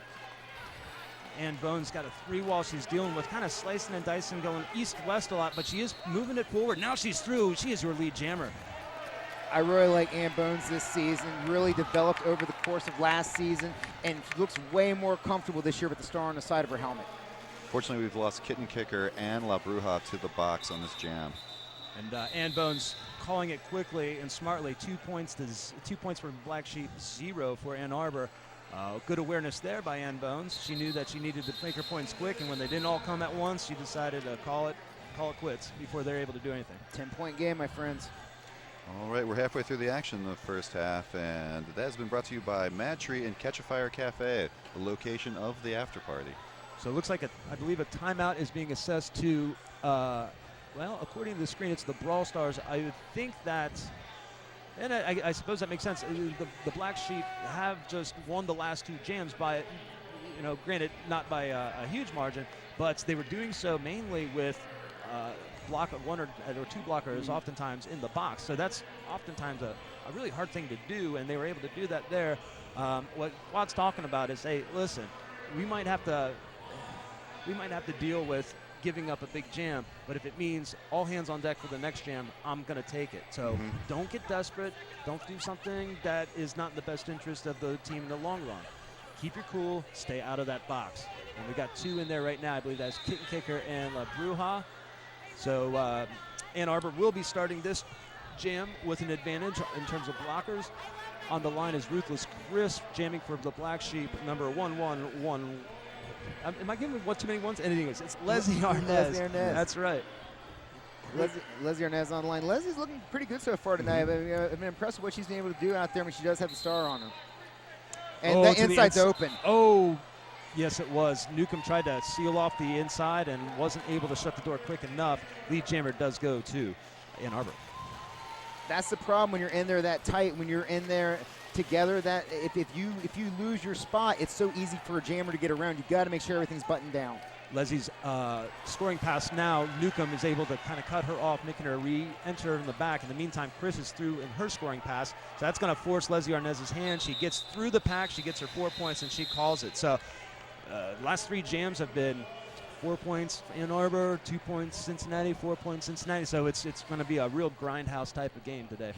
Ann Bones got a three-wall she's dealing with, kind of slicing and dicing, going east-west a lot, but she is moving it forward. Now she's through. She is your lead jammer. I really like Ann Bones this season. Really developed over the course of last season and looks way more comfortable this year with the star on the side of her helmet. Fortunately, we've lost Kitten Kicker and La Bruja to the box on this jam. And Ann Bones calling it quickly and smartly. 2 points for Black Sheep, 0 for Ann Arbor. Good awareness there by Ann Bones. She knew that she needed to make her points quick, and when they didn't all come at once, she decided to call it quits before they're able to do anything. 10-point game, my friends. All right, we're halfway through the action in the first half, and that has been brought to you by Mad Tree and Catch a Fire Cafe, the location of the after party. So it looks like, I believe a timeout is being assessed to, well, according to the screen, it's the Brawl Stars. I would think that, and I suppose that makes sense. The Black Sheep have just won the last two jams by, granted, not by a huge margin, but they were doing so mainly with one or two blockers oftentimes in the box. So that's oftentimes a really hard thing to do, and they were able to do that there. What Quad's talking about is, hey, listen, we might have to deal with giving up a big jam, but if it means all hands on deck for the next jam, I'm going to take it. So don't get desperate. Don't do something that is not in the best interest of the team in the long run. Keep your cool. Stay out of that box. And we got two in there right now. I believe that's Kitten Kicker and La Bruja. So Ann Arbor will be starting this jam with an advantage in terms of blockers. On the line is Ruthless Chris jamming for the Black Sheep, number 111. Am I giving one too many ones? Anyways, it's Leslie Arnaz. Leslie Arnaz. That's right. Leslie Arnaz on the line. Leslie's looking pretty good so far tonight. I've been impressed with what she's been able to do out there when she does have the star on her. And the inside's open. Oh, yes, it was. Newcomb tried to seal off the inside and wasn't able to shut the door quick enough. Lead jammer does go to Ann Arbor. That's the problem when you're in there that tight, when you're in there together, that if you lose your spot, it's so easy for a jammer to get around. You've got to make sure everything's buttoned down. Leslie's scoring pass now. Newcomb is able to kind of cut her off, making her re-enter in the back. In the meantime, Chris is through in her scoring pass. So that's going to force Leslie Arnaz's hand. She gets through the pack. She gets her 4 points, and she calls it. So last three jams have been 4 points Ann Arbor, 2 points Cincinnati, 4 points Cincinnati. So it's going to be a real grindhouse type of game today.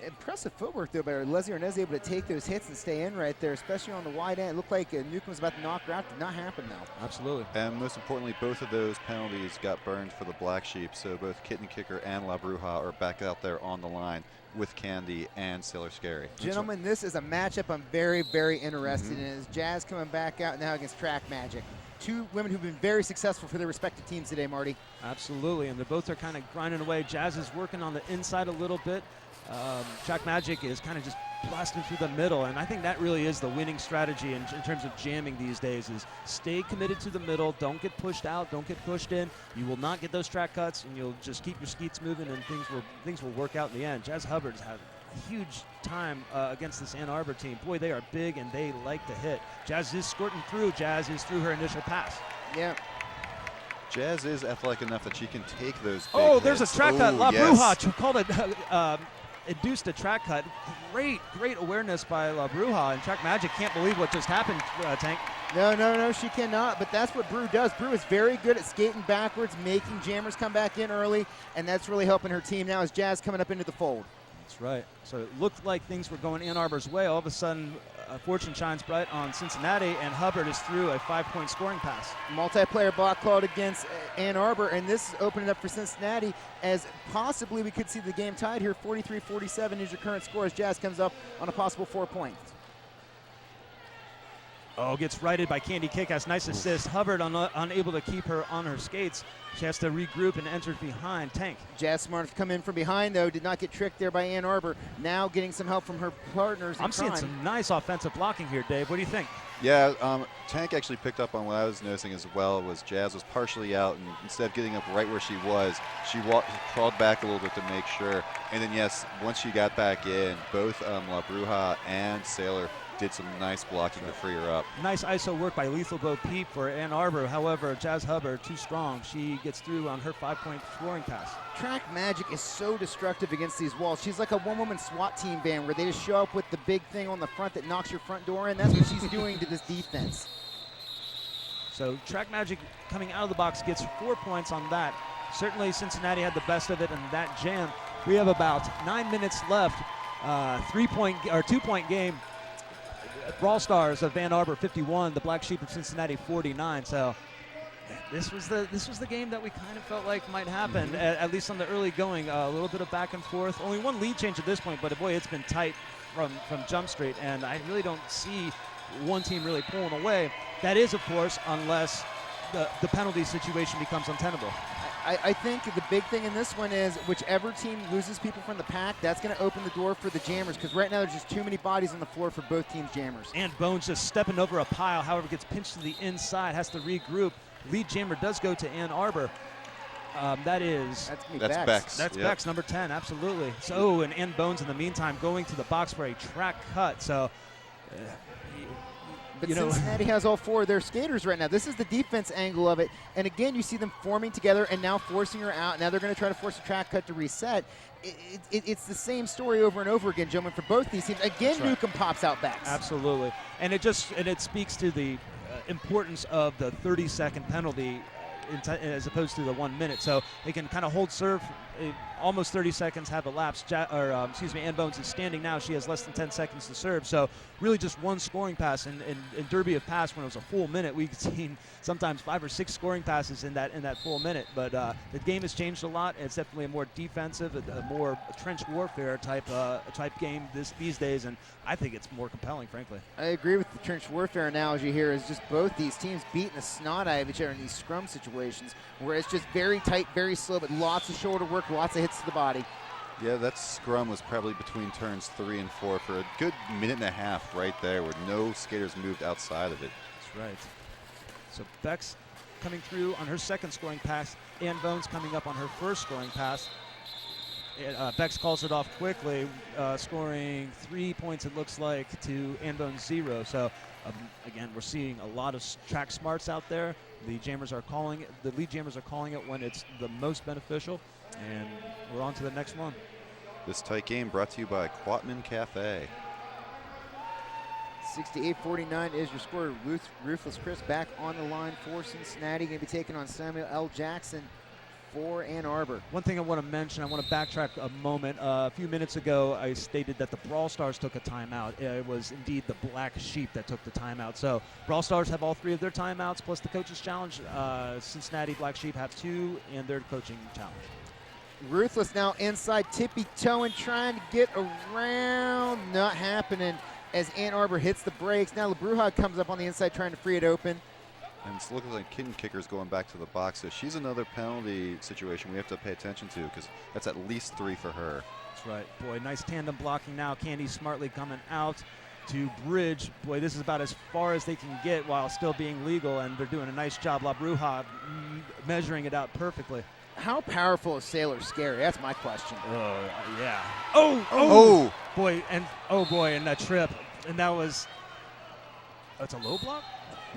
Impressive footwork, though, by Leslie Arnez, able to take those hits and stay in right there, especially on the wide end. It looked like Newcomb was about to knock her out. Did not happen, though. Absolutely. And most importantly, both of those penalties got burned for the Black Sheep. So both Kitten Kicker and La Bruja are back out there on the line with Candy and Sailor Scary. Gentlemen, this is a matchup I'm very, very interested in. As Jazz coming back out now against Track Magic. Two women who've been very successful for their respective teams today, Marty. Absolutely, and they both are kind of grinding away. Jazz is working on the inside a little bit. Track Magic is kind of just blasting through the middle, and I think that really is the winning strategy in terms of jamming these days is stay committed to the middle, don't get pushed out, don't get pushed in. You will not get those track cuts, and you'll just keep your skeets moving, and things will work out in the end. Jazz Hubbard's had a huge time against this Ann Arbor team. Boy, they are big, and they like to hit. Jazz is squirting through. Jazz is through her initial pass. Yeah. Jazz is athletic enough that she can take those big Oh, there's hits. a track cut. La yes. Bruja, who called it, induced a track cut. Great awareness by La Bruja, and Track Magic can't believe what just happened, Tank. No, she cannot, but that's what Brew does. Brew is very good at skating backwards, making jammers come back in early, and that's really helping her team now as Jazz coming up into the fold. That's right. So it looked like things were going Ann Arbor's way. All of a sudden, fortune shines bright on Cincinnati, and Hubbard is through a 5-point scoring pass. Multiplayer block called against Ann Arbor, and this is opening up for Cincinnati as possibly we could see the game tied here. 43-47 is your current score as Jazz comes up on a possible 4 points. Oh, gets righted by Candy Kickass. Nice assist. Hubbard unable to keep her on her skates. She has to regroup and enters behind. Tank. Jazz Smart have come in from behind, though. Did not get tricked there by Ann Arbor. Now getting some help from her partners. I'm seeing some nice offensive blocking here, Dave. What do you think? Yeah, Tank actually picked up on what I was noticing as well. Was Jazz was partially out, and instead of getting up right where she was, she crawled back a little bit to make sure. And then, yes, once she got back in, both La Bruja and Sailor did some nice blocking to free her up. Nice ISO work by Lethal Bo Peep for Ann Arbor. However, Jazz Hubbard, too strong. She gets through on her 5-point scoring pass. Track Magic is so destructive against these walls. She's like a one-woman SWAT team band where they just show up with the big thing on the front that knocks your front door in. That's what she's doing to this defense. So Track Magic coming out of the box gets 4 points on that. Certainly Cincinnati had the best of it in that jam. We have about 9 minutes left. 2-point game. Brawl Stars of Ann Arbor 51, the Black Sheep of Cincinnati 49. So this was the game that we kind of felt like might happen, at least on the early going. A little bit of back and forth. Only one lead change at this point, but boy, it's been tight from Jump Street, and I really don't see one team really pulling away. That is, of course, unless the penalty situation becomes untenable. I think the big thing in this one is whichever team loses people from the pack, that's going to open the door for the jammers, because right now there's just too many bodies on the floor for both teams' jammers. And Bones just stepping over a pile, however, gets pinched to the inside, has to regroup. Lead jammer does go to Ann Arbor. That's Bex. That's Bex, number 10, absolutely. So, and Bones in the meantime going to the box for a track cut. So, But Cincinnati has all four of their skaters right now. This is the defense angle of it. And again, you see them forming together and now forcing her out. Now they're going to try to force a track cut to reset. It's the same story over and over again, gentlemen, for both these teams. Again, right. Newcomb pops out Bex. Absolutely. And it speaks to the importance of the 30-second penalty as opposed to the 1 minute. So they can kind of hold serve. Almost 30 seconds have elapsed. Ann Bones is standing now. She has less than 10 seconds to serve. So really just one scoring pass. In Derby of Pass, when it was a full minute, we've seen sometimes 5 or 6 scoring passes in that full minute. But the game has changed a lot. It's definitely a more defensive, a more trench warfare type game these days, and I think it's more compelling, frankly. I agree with the trench warfare analogy here. Is just both these teams beating the snot out of each other in these scrum situations, where it's just very tight, very slow, but lots of shoulder work, lots of hits to the body. Yeah, that scrum was probably between turns 3 and 4 for a good minute and a half right there, where no skaters moved outside of it. That's right. So Bex coming through on her second scoring pass. Ann Bones coming up on her first scoring pass. Bex calls it off quickly, scoring 3 points, it looks like, to Ann Bones 0. So again, we're seeing a lot of track smarts out there. The lead jammers are calling it when it's the most beneficial. And we're on to the next one. This tight game brought to you by Quatman Cafe. 68-49 is your score. Ruthless Chris back on the line for Cincinnati. Going to be taking on Samuel L. Jackson. for Ann Arbor. One thing I want to mention, I want to backtrack a moment. A few minutes ago, I stated that the Brawl Stars took a timeout. It was indeed the Black Sheep that took the timeout. So Brawl Stars have all 3 of their timeouts, plus the Coach's Challenge. Cincinnati Black Sheep have 2 in their coaching challenge. Ruthless now inside, tippy-toeing, trying to get around. Not happening as Ann Arbor hits the brakes. Now LaBruja comes up on the inside trying to free it open. And it's looking like Kitten Kicker's going back to the box. So she's another penalty situation we have to pay attention to because that's at least 3 for her. That's right. Boy, nice tandem blocking now. Candy smartly coming out to bridge. Boy, this is about as far as they can get while still being legal, and they're doing a nice job. LaBruja measuring it out perfectly. How powerful is Sailor Scary? That's my question. Yeah. Boy, and that trip. And that was, it's a low block?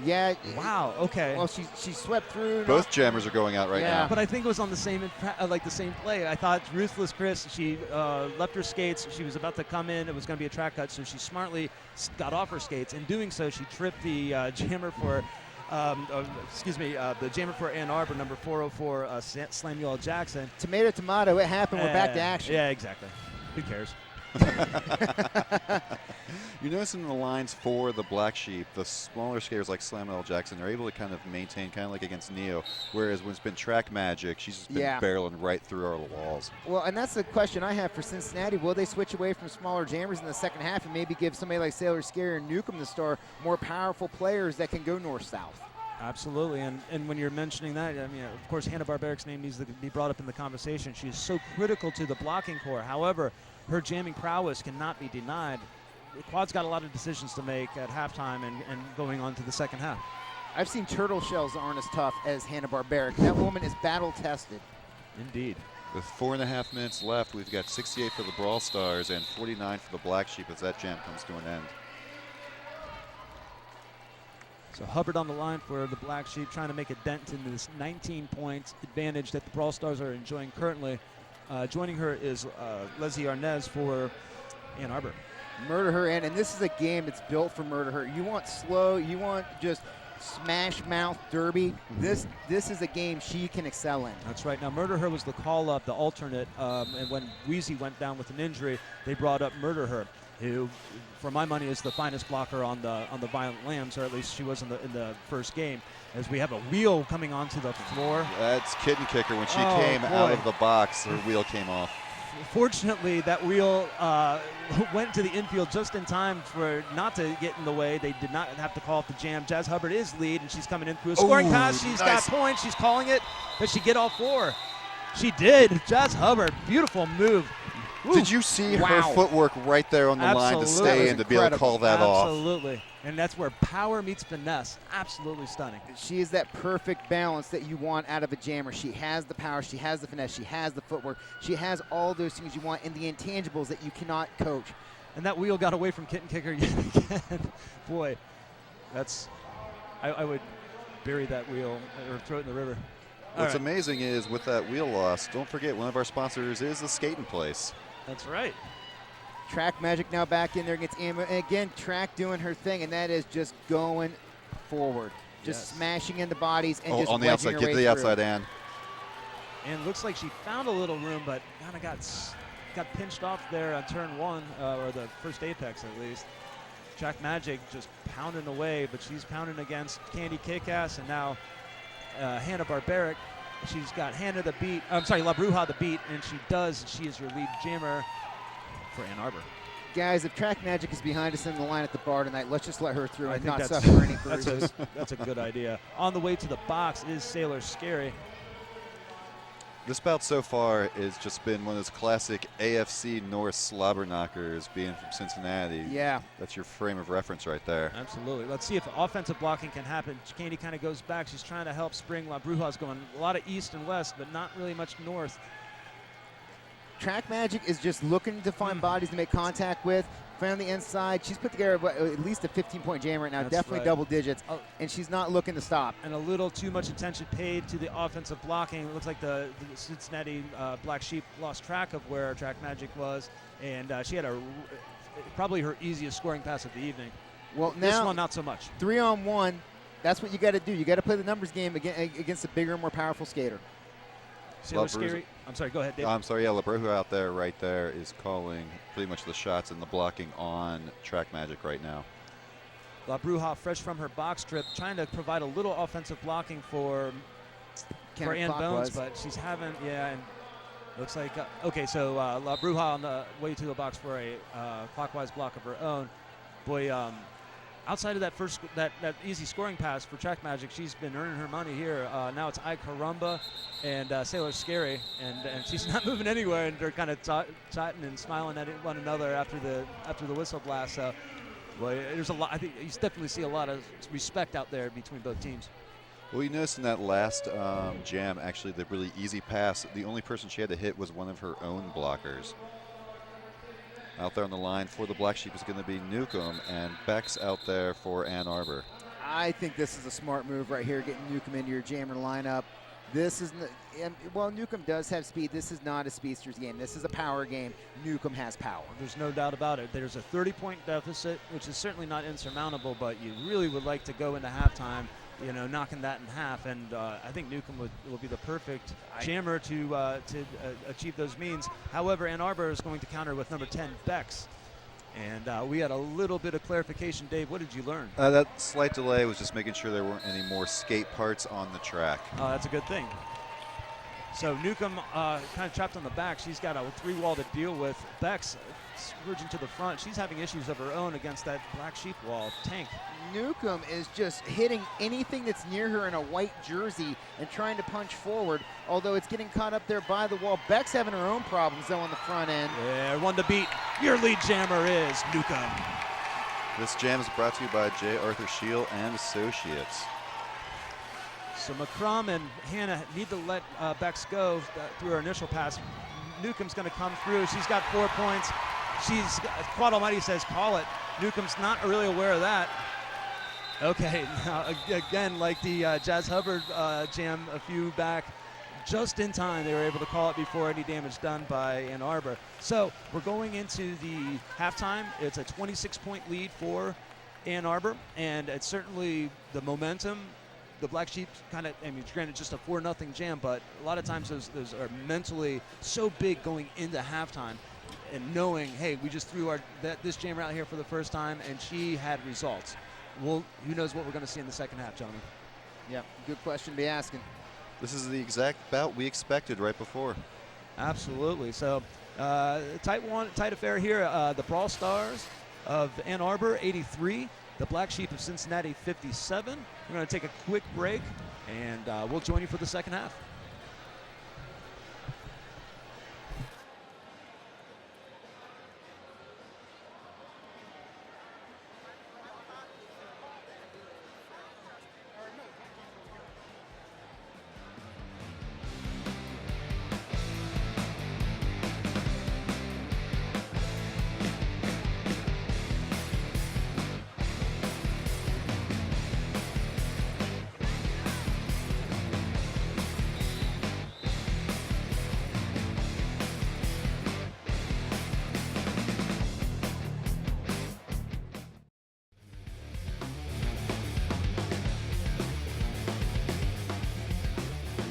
Yeah. Wow, okay. Well, she swept through. Both jammers are going out right now. But I think it was on the same, the same play. I thought Ruthless Chris, she left her skates. She was about to come in. It was going to be a track cut, so she smartly got off her skates. In doing so, she tripped the jammer for, the jammer for Ann Arbor, number 404, Samuel Jackson. Tomato, it happened. We're back to action. Yeah, exactly. Who cares? You're noticing the lines for the Black Sheep, the smaller skaters like Samuel Jackson are able to kind of maintain, kind of like against Neo, whereas when it's been track magic, she's just been barreling right through our walls. Well, and that's the question I have for Cincinnati. Will they switch away from smaller jammers in the second half and maybe give somebody like Sailor Scary or Newcomb the Star more powerful players that can go north-south? Absolutely, and when you're mentioning that, I mean, of course, Hanna-Barbaric's name needs to be brought up in the conversation. She's so critical to the blocking core. However, her jamming prowess cannot be denied. Quad's got a lot of decisions to make at halftime and going on to the second half. I've seen turtle shells that aren't as tough as Hanna-Barbaric. That woman is battle-tested. Indeed. With 4.5 minutes left, we've got 68 for the Brawl Stars and 49 for the Black Sheep as that jam comes to an end. So Hubbard on the line for the Black Sheep, trying to make a dent in this 19-point advantage that the Brawl Stars are enjoying currently. Joining her is Leslie Arnez for Ann Arbor. Murder her, and this is a game that's built for murder her. You want slow, you want just smash mouth derby. This is a game she can excel in. That's right. Now Murder Her was the call up, the alternate, and when Wheezy went down with an injury, they brought up Murder Her, who, for my money, is the finest blocker on the Violent Lambs, or at least she was in the first game. As we have a wheel coming onto the floor. That's Kitten Kicker. When she came out of the box, her wheel came off. Fortunately, that wheel went to the infield just in time for not to get in the way. They did not have to call up the jam. Jazz Hubbard is lead, and she's coming in through a scoring pass. She's got points. She's calling it. Does she get all 4? She did. Jazz Hubbard, beautiful move. Ooh. Did you see her footwork right there on the line to stay and to be able to call that off? Absolutely. And that's where power meets finesse. Absolutely stunning. She is that perfect balance that you want out of a jammer. She has the power, she has the finesse, she has the footwork, she has all those things you want in the intangibles that you cannot coach. And that wheel got away from Kitten Kicker yet again. Boy, that's I would bury that wheel or throw it in the river. What's amazing is with that wheel loss, don't forget one of our sponsors is the Skating Place. That's right. Track Magic now back in there against Ammo. And again, Track doing her thing, and that is just going forward. Just smashing into bodies and just on the outside. Get to the outside, Ann. And looks like she found a little room, but kind of got pinched off there on turn 1, or the first apex at least. Track Magic just pounding away, but she's pounding against Candy Kickass, and now Hanna-Barbaric. She's got LaBruja the beat, and she is your lead jammer for Ann Arbor. Guys, if Track Magic is behind us in the line at the bar tonight, let's just let her through and not suffer any bruises. That's a good idea. On the way to the box is Sailor Scary. This bout so far has just been one of those classic AFC North slobber knockers, being from Cincinnati. Yeah. That's your frame of reference right there. Absolutely. Let's see if offensive blocking can happen. Candy kind of goes back. She's trying to help spring. LaBruja's going a lot of east and west, but not really much north. Track Magic is just looking to find bodies to make contact with. Found the inside. She's put together at least a 15-point jam right now, definitely double digits, and she's not looking to stop. And a little too much attention paid to the offensive blocking. It looks like the Cincinnati Black Sheep lost track of where Track Magic was, and she had probably her easiest scoring pass of the evening. Well, now this one, not so much. 3-on-1, that's what you got to do. You got to play the numbers game against a bigger, more powerful skater. Sailor Scary. I'm sorry, go ahead, Dave. I'm sorry, yeah, LaBruja out there, right there, is calling pretty much the shots and the blocking on Track Magic right now. La Bruja, fresh from her box trip, trying to provide a little offensive blocking for Ann Bones, but she's having, and looks like, okay, so La Bruja on the way to the box for a clockwise block of her own. Boy, outside of that easy scoring pass for Track Magic, she's been earning her money here. Now it's ICRC-TV and Sailor Scary, and she's not moving anywhere, and they're kind of chatting and smiling at one another after the whistle blast. So, boy, there's a lot. I think you definitely see a lot of respect out there between both teams. Well, you noticed in that last jam, actually, the really easy pass, the only person she had to hit was one of her own blockers. Out there on the line for the Black Sheep is going to be Newcomb, and Beck's out there for Ann Arbor. I think this is a smart move right here, getting Newcomb into your jammer lineup. This is, well, Newcomb does have speed. This is not a speedster's game. This is a power game. Newcomb has power. There's no doubt about it. There's a 30-point deficit, which is certainly not insurmountable, but you really would like to go into halftime, knocking that in half, and I think Newcomb will be the perfect jammer to achieve those means. However, Ann Arbor is going to counter with number 10, Bex. And we had a little bit of clarification. Dave, what did you learn? That slight delay was just making sure there weren't any more skate parts on the track. Oh, that's a good thing. So Newcomb kind of trapped on the back. She's got a 3-wall to deal with. Bex surging to the front. She's having issues of her own against that Black Sheep wall. Tank. Newcomb is just hitting anything that's near her in a white jersey and trying to punch forward, although it's getting caught up there by the wall. Beck's having her own problems, though, on the front end. Yeah, one to beat. Your lead jammer is Newcomb. This jam is brought to you by J. Arthur Scheel and Associates. So McCrum and Hannah need to let Bex go through her initial pass. Newcomb's going to come through. She's got 4 points. Quad Almighty says call it. Newcomb's not really aware of that. Okay, now again, like the Jazz Hubbard jam a few back, just in time they were able to call it before any damage done by Ann Arbor. So we're going into the halftime. It's a 26-point lead for Ann Arbor, and it's certainly the momentum. The Black Sheep kind of, granted just a 4-0 jam, but a lot of times those are mentally so big going into halftime and knowing, hey, we just threw this jammer out here for the first time, and she had results. Well, who knows what we're going to see in the second half, gentlemen. Yeah, good question to be asking. This is the exact bout we expected right before. Absolutely. So, tight affair here. The Brawl Stars of Ann Arbor, 83. The Black Sheep of Cincinnati, 57. We're going to take a quick break, and we'll join you for the second half.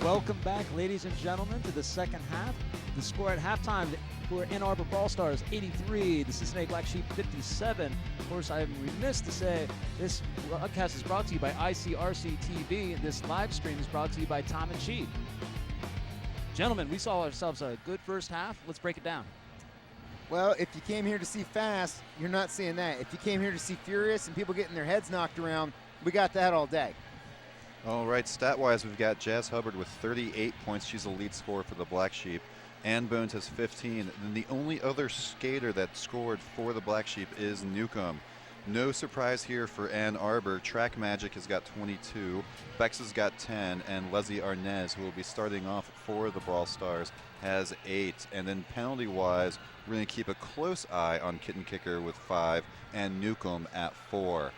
Welcome back, ladies and gentlemen, to the second half. The score at halftime for Ann Arbor Brawl Stars, 83. The Cincinnati Black Sheep, 57. Of course, I'm remiss to say this broadcast is brought to you by ICRC-TV. This live stream is brought to you by Tom and Cheap. Gentlemen, we saw ourselves a good first half. Let's break it down. Well, if you came here to see fast, you're not seeing that. If you came here to see furious and people getting their heads knocked around, we got that all day. All right, stat-wise, we've got Jazz Hubbard with 38 points. She's the lead scorer for the Black Sheep. Ann Bones has 15. Then the only other skater that scored for the Black Sheep is Newcomb. No surprise here for Ann Arbor. Track Magic has got 22. Bex has got 10. And Leslie Arnez, who will be starting off for the Brawl Stars, has 8. And then penalty-wise, we're going to keep a close eye on Kitten Kicker with 5 and Newcomb at 4.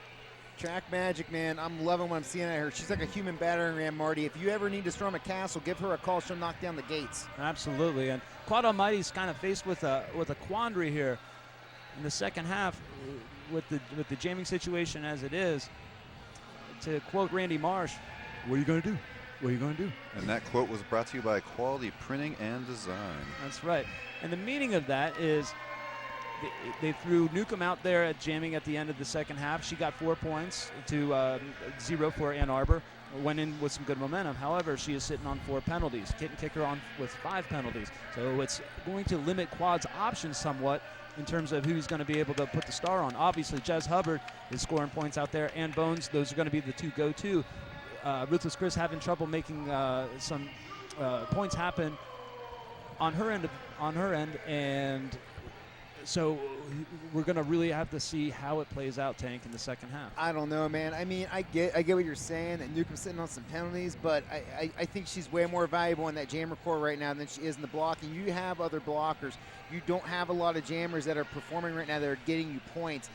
Track Magic, man, I'm loving what I'm seeing at her. She's like a human battering ram, Marty. If you ever need to storm a castle, give her a call. She'll knock down the gates. Absolutely. And Quad Almighty's kind of faced with a quandary here in the second half with the jamming situation as it is. To quote Randy Marsh, what are you going to do? what are you going to do? And that quote was brought to you by Quality Printing and Design. That's right. And the meaning of that is they threw Newcomb out there at jamming at the end of the second half. She got 4 points to 0 for Ann Arbor. Went in with some good momentum. However, she is sitting on 4 penalties. Couldn't kick her on with 5 penalties. So it's going to limit Quad's options somewhat in terms of who's going to be able to put the star on. Obviously, Jazz Hubbard is scoring points out there. Ann Bones, those are going to be the 2 go-to. Ruthless Chris having trouble making some points happen on her end, and so we're going to really have to see how it plays out, Tank, in the second half. I don't know, man. I mean, I get what you're saying, that Newcomb's sitting on some penalties, but I think she's way more valuable in that jammer core right now than she is in the blocking. You have other blockers. You don't have a lot of jammers that are performing right now that are getting you points.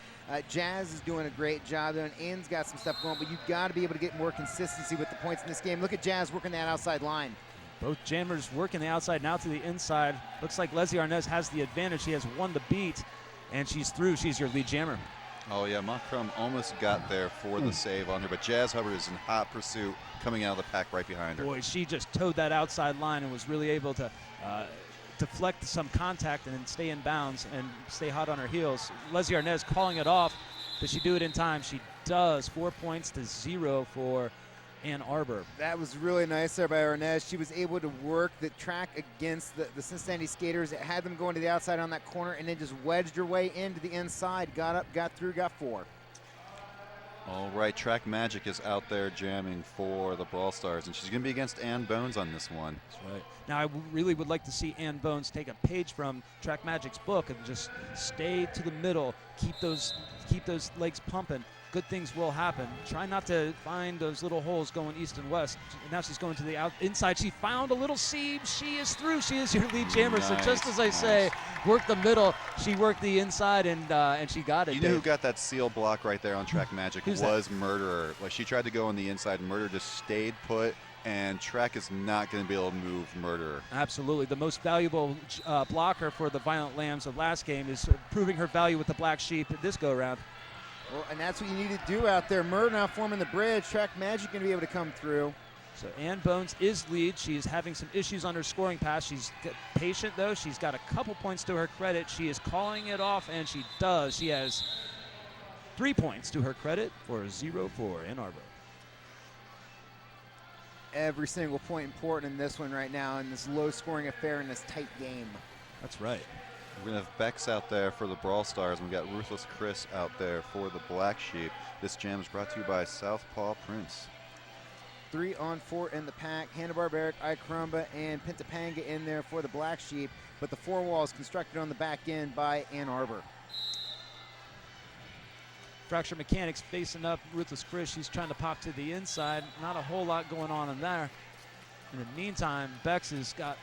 Jazz is doing a great job there, and Ann's got some stuff going, but you've got to be able to get more consistency with the points in this game. Look at Jazz working that outside line. Both jammers working the outside, now to the inside. Looks like Leslie Arnaz has the advantage. She has won the beat, and she's through. She's your lead jammer. Oh, yeah, Mockrum almost got there for the save on her, but Jazz Hubbard is in hot pursuit coming out of the pack right behind her. Boy, she just towed that outside line and was really able to deflect some contact and then stay in bounds and stay hot on her heels. Leslie Arnaz calling it off. Does she do it in time? She does. 4 points to 0 for Ann Arbor. That was really nice there by Arnaz. She was able to work the track against the Cincinnati skaters. It had them going to the outside on that corner and then just wedged her way into the inside. Got up, got through, got 4. All right, Track Magic is out there jamming for the Brawl Stars, and she's going to be against Ann Bones on this one. That's right. Now, I really would like to see Ann Bones take a page from Track Magic's book and just stay to the middle, keep those legs pumping. Good things will happen. Try not to find those little holes going east and west. Now she's going to the inside. She found a little seam. She is through. She is your lead jammer. Nice, so just as I say, work the middle. She worked the inside, and she got it. You know who got that seal block right there on Track Magic Who's was that? Murderer. Like, she tried to go on the inside. Murderer just stayed put, and Track is not going to be able to move Murderer. Absolutely. The most valuable blocker for the Violent Lambs of last game is proving her value with the Black Sheep this go-around. Well, and that's what you need to do out there. Murder now forming the bridge. Track Magic going to be able to come through. So Ann Bones is lead. She's having some issues on her scoring pass. She's patient, though. She's got a couple points to her credit. She is calling it off, and she does. She has 3 points to her credit for a 0 for Ann Arbor. Every single point important in this one right now in this low-scoring affair in this tight game. That's right. We're going to have Bex out there for the Brawl Stars, and we got Ruthless Chris out there for the Black Sheep. This jam is brought to you by Southpaw Prince. 3 on 4 in the pack. Hanna-Barbera, ICRC-TV, and Pentapanga in there for the Black Sheep, but the 4 walls constructed on the back end by Ann Arbor. Fracture Mechanics facing up Ruthless Chris. She's trying to pop to the inside. Not a whole lot going on in there. In the meantime, Bex has got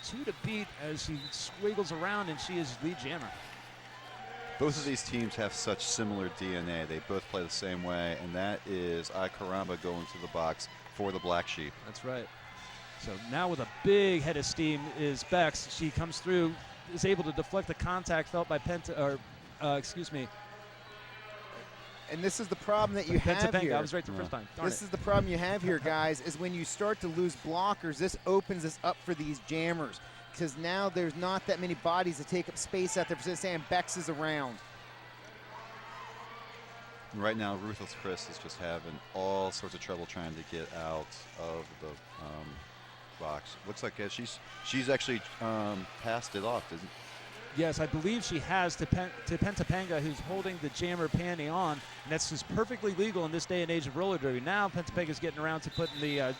2 to beat as she squiggles around, and she is lead jammer. Both of these teams have such similar DNA. They both play the same way, and that is ICRC-TV going to the box for the Black Sheep. That's right. So now with a big head of steam is Bex. She comes through, is able to deflect the contact felt by And this is the problem that you have here. I was right the first time. This is the problem you have here, guys, is when you start to lose blockers, this opens us up for these jammers. Because now there's not that many bodies to take up space out there for saying Bex is around. Right now, Ruthless Chris is just having all sorts of trouble trying to get out of the box. Looks like she's actually passed it off, isn't? Yes, I believe she has to Pentapanga, who's holding the jammer panty on, and that's just perfectly legal in this day and age of roller derby. Now Pentapanga's getting around to putting the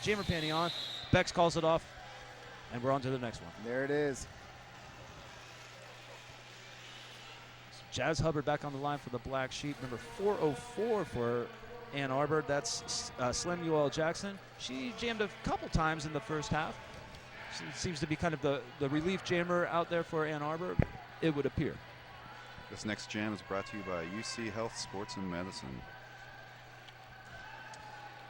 jammer panty on. Bex calls it off, and we're on to the next one. There it is. Jazz Hubbard back on the line for the Black Sheep, number 404 for Ann Arbor. That's Slemuel Jackson. She jammed a couple times in the first half. Seems to be kind of the relief jammer out there for Ann Arbor, it would appear. This next jam is brought to you by UC Health Sports and Medicine.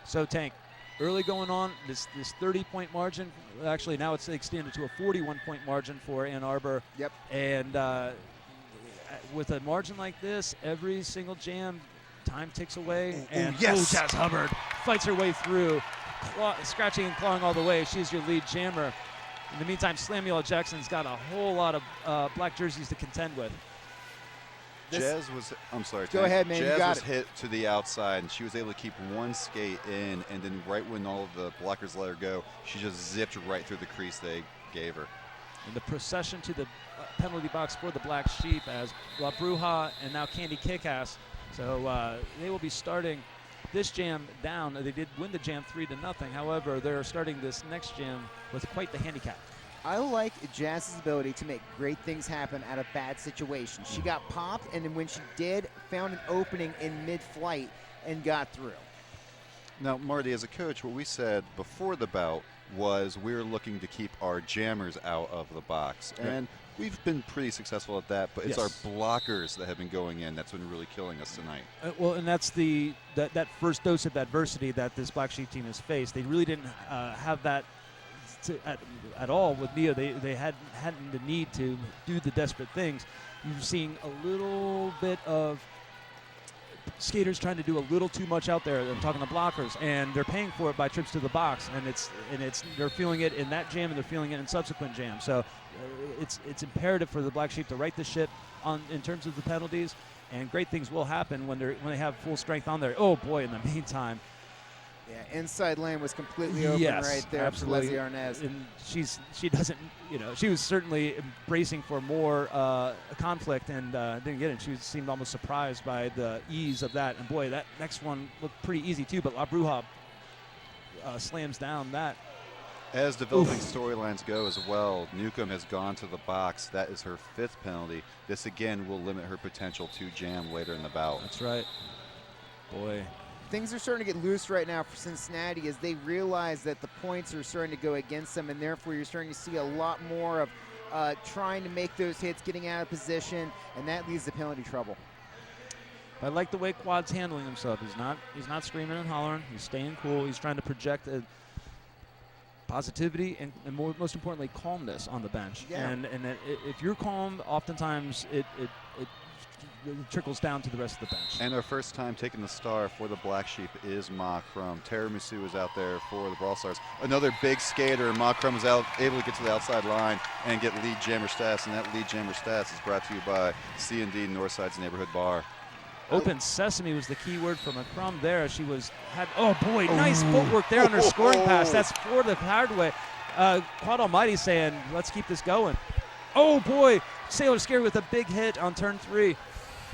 So, Tank, early going on, this 30-point margin, actually now it's extended to a 41-point margin for Ann Arbor. Yep. And with a margin like this, every single jam time ticks away. Oh, And yes. Jazz Hubbard fights her way through, scratching and clawing all the way. She's your lead jammer. In the meantime, Slamuel Jackson's got a whole lot of black jerseys to contend with. Jazz was, I'm sorry. Go ahead, man, you Jazz got was it. hit to the outside, and she was able to keep one skate in, and then right when all of the blockers let her go, she just zipped right through the crease they gave her. And the procession to the penalty box for the Black Sheep as La Bruja and now Candy Kickass. So they will be starting this jam down. They did win the jam 3-0. However, they're starting this next jam with quite the handicap. I like Jazz's ability to make great things happen out of bad situations. She got popped, and then when she did, found an opening in mid-flight and got through. Now, Marty, as a coach, what we said before the bout was we were looking to keep our jammers out of the box. Yep. And we've been pretty successful at that, but it's Yes. our blockers that have been going in that's been really killing us tonight. Well, and that's that first dose of adversity that this Black Sheep team has faced. They really didn't have that at all with Neo. They hadn't the need to do the desperate things. You're seeing a little bit of skaters trying to do a little too much out there. I'm talking to blockers, and they're paying for it by trips to the box, and it's they're feeling it in that jam, and they're feeling it in subsequent jams. So it's imperative for the Black Sheep to right the ship in terms of the penalties, and great things will happen when they have full strength on there. Oh boy! In the meantime. Yeah, inside lane was completely open Yes, right there absolutely. for Leslie Arnaz. And she doesn't, she was certainly bracing for more conflict and didn't get it. She seemed almost surprised by the ease of that. And boy, that next one looked pretty easy too, but La Bruja slams down that. As developing storylines go as well, Newcomb has gone to the box. That is her 5th penalty. This again will limit her potential to jam later in the bout. That's right. Boy. Things are starting to get loose right now for Cincinnati as they realize that the points are starting to go against them, and therefore you're starting to see a lot more of trying to make those hits, getting out of position, and that leads to penalty trouble. I like the way Quad's handling himself. He's not screaming and hollering. He's staying cool. He's trying to project positivity and most importantly, calmness on the bench. Yeah. And if you're calm, oftentimes it trickles down to the rest of the bench. And our first time taking the star for the Black Sheep is Ma Crum. Tiramisu is out there for the Brawl Stars. Another big skater. Ma Crum is able to get to the outside line and get lead jammer stats. And that lead jammer stats is brought to you by C&D Northside's Neighborhood Bar. Open sesame was the key word from McCrum there. Oh boy, nice footwork there on her scoring pass. That's for the hard way. Quad Almighty saying, let's keep this going. Oh boy, Sailor Scary with a big hit on turn 3.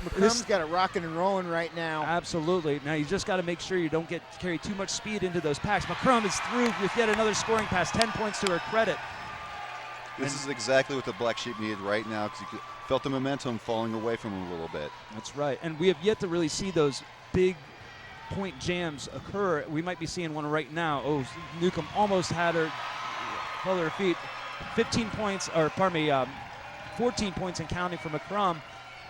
McCrum's got it rocking and rolling right now. Absolutely. Now you just got to make sure you don't carry too much speed into those packs. McCrum is through with yet another scoring pass, 10 points to her credit. This is exactly what the Black Sheep needed right now because you felt the momentum falling away from them a little bit. That's right. And we have yet to really see those big point jams occur. We might be seeing one right now. Oh, Newcomb almost had her held her feet. 14 points and counting for McCrum.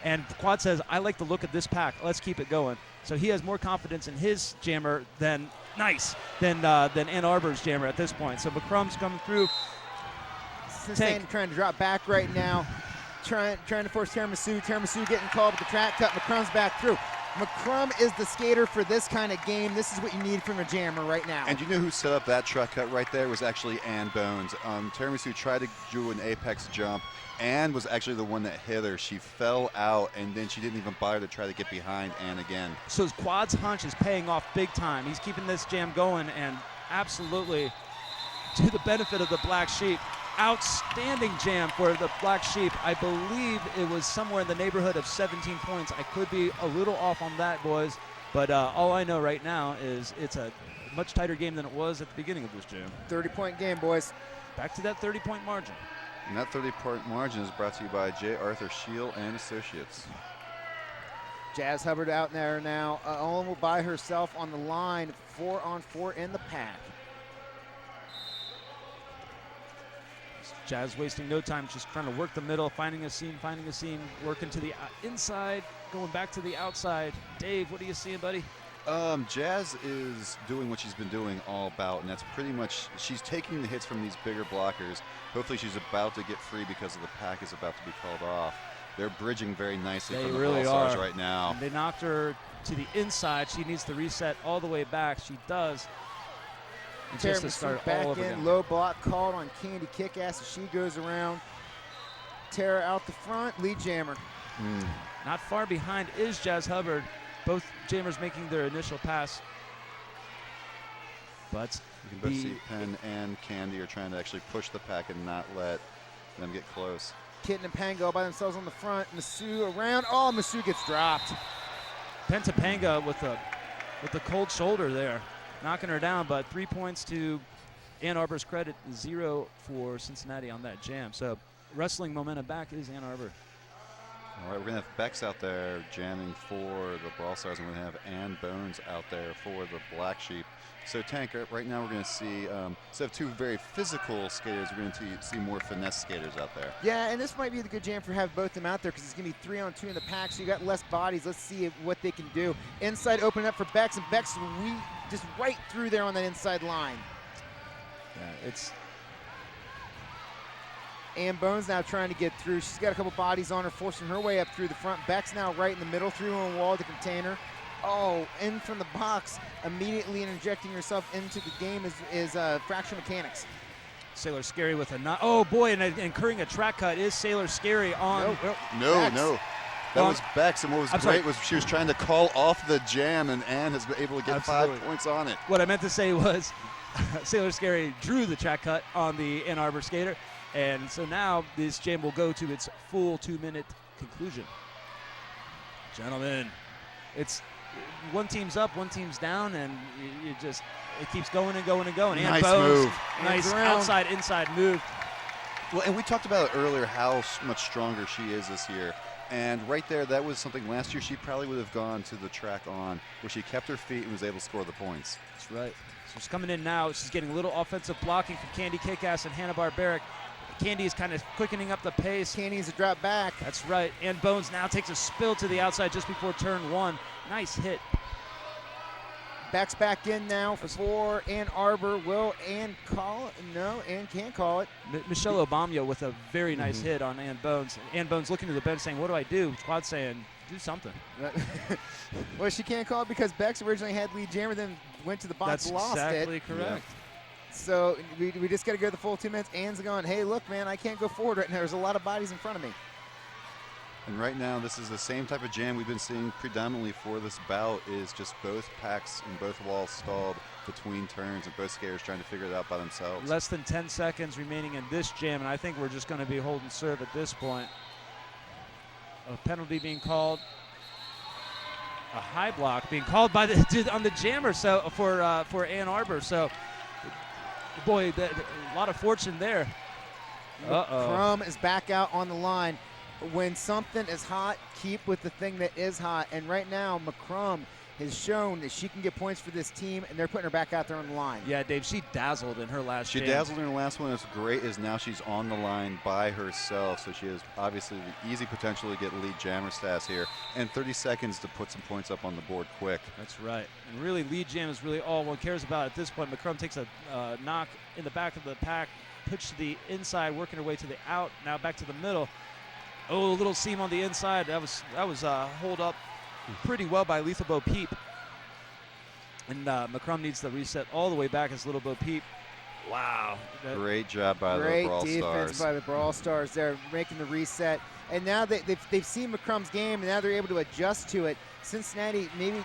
And Quad says, I like the look of this pack. Let's keep it going. So he has more confidence in his jammer than Ann Arbor's jammer at this point. So McCrum's coming through. Cincinnati trying to drop back right now, trying to force Tiramisu. Tiramisu getting called with the track cut. McCrum's back through. McCrum is the skater for this kind of game. This is what you need from a jammer right now. And you know who set up that truck cut right there was actually Ann Bones. Tiramisu tried to do an apex jump. Ann was actually the one that hit her. She fell out, and then she didn't even bother to try to get behind Ann again. So Quad's hunch is paying off big time. He's keeping this jam going, and absolutely to the benefit of the Black Sheep. Outstanding jam for the Black Sheep. I believe it was somewhere in the neighborhood of 17 points. I could be a little off on that, boys, but all I know right now is it's a much tighter game than it was at the beginning of this jam. 30-point game, boys. Back to that 30-point margin. And that 30-point margin is brought to you by J. Arthur Shield and Associates. Jazz Hubbard out there now, almost by herself on the line, 4-on-4 in the pack. Jazz wasting no time, just trying to work the middle, finding a seam, working to the inside, going back to the outside. Dave, what are you seeing, buddy? Jazz is doing what she's been doing all bout, and that's pretty much, she's taking the hits from these bigger blockers. Hopefully she's about to get free because the pack is about to be called off. They're bridging very nicely They from the really Brawl Stars are. right now. And they knocked her to the inside. She needs to reset all the way back. She does. And Tara just to start Massoud back all over in, again. low block called on Candy Kickass as she goes around. Tara out the front, lead jammer. Not far behind is Jazz Hubbard. Both jammers making their initial pass. But You can both see Penn and Candy are trying to actually push the pack and not let them get close. Kitten and Pango all by themselves on the front. Massoud around. Oh, Massoud gets dropped. Pentapanga with the cold shoulder there, knocking her down. But 3 points to Ann Arbor's credit, 0 for Cincinnati on that jam. So wrestling momentum back is Ann Arbor. All right, we're going to have Bex out there jamming for the Brawl Stars. And we're going to have Ann Bones out there for the Black Sheep. So, Tank, right now we're going to see, instead of two very physical skaters, we're going to see more finesse skaters out there. Yeah, and this might be the good jam for having both of them out there because it's going to be 3-on-2 in the pack, so you got less bodies. Let's see what they can do. Inside opening up for Bex, and Bex just right through there on that inside line. Yeah, it's Ann Bones now trying to get through. She's got a couple bodies on her, forcing her way up through the front. Bex now right in the middle, 3-on wall to contain her. Oh, in from the box, immediately interjecting herself into the game is Fracture Mechanics. Sailor Scary with a oh boy, and incurring a track cut is Sailor Scary on. No. That was Bex, and what was I'm great sorry. was she was trying to call off the jam, and Ann has been able to get Absolutely. 5 points on it. What I meant to say was Sailor Scary drew the track cut on the Ann Arbor skater, and so now this jam will go to its full 2-minute conclusion. Gentlemen, it's one team's up, one team's down, and it keeps going and going and going. Ann Nice Bones, move. nice Hands around. outside inside move. Well, and we talked about earlier how much stronger she is this year. And right there, that was something last year she probably would have gone to the track on, where she kept her feet and was able to score the points. That's right. So she's coming in now. She's getting a little offensive blocking from Candy Kickass and Hanna-Barbaric. Candy is kind of quickening up the pace. Candy needs to drop back. That's right. And Bones now takes a spill to the outside just before turn 1. Nice hit. Bex back in now for Ann Arbor. Will Ann call it? No, Ann can't call it. Michelle Obama with a very nice hit on Ann Bones. Ann Bones looking to the bench saying, what do I do? Squad saying, do something. Well, she can't call it because Bex originally had lead jammer, then went to the box, That's lost exactly it. correct. So we just got to go the full 2 minutes. Ann's going, hey, look, man, I can't go forward right now. There's a lot of bodies in front of me. And right now, this is the same type of jam we've been seeing predominantly for this bout, is just both packs and both walls stalled between turns and both skaters trying to figure it out by themselves. Less than 10 seconds remaining in this jam, and I think we're just going to be holding serve at this point. A penalty being called. A high block being called by on the jammer, so for Ann Arbor. So, boy, a lot of fortune there. Crum is back out on the line. When something is hot, keep with the thing that is hot. And right now, McCrum has shown that she can get points for this team, and they're putting her back out there on the line. Yeah, Dave, she dazzled in her last She jam. dazzled in her last one. What's great is now she's on the line by herself, so she has obviously the easy potential to get lead jammer stats here, and 30 seconds to put some points up on the board quick. That's right. And really, lead jam is really all one cares about at this point. McCrum takes a knock in the back of the pack, pitch to the inside, working her way to the out, now back to the middle. Oh, a little seam on the inside. That was hold up pretty well by Lethal Bo Peep. And McCrum needs to reset all the way back as Little Bo Peep. Wow. Great job by the Great Brawl defense Stars. by the Brawl Stars. They're making the reset. And now they've seen McCrum's game, and now they're able to adjust to it. Cincinnati maybe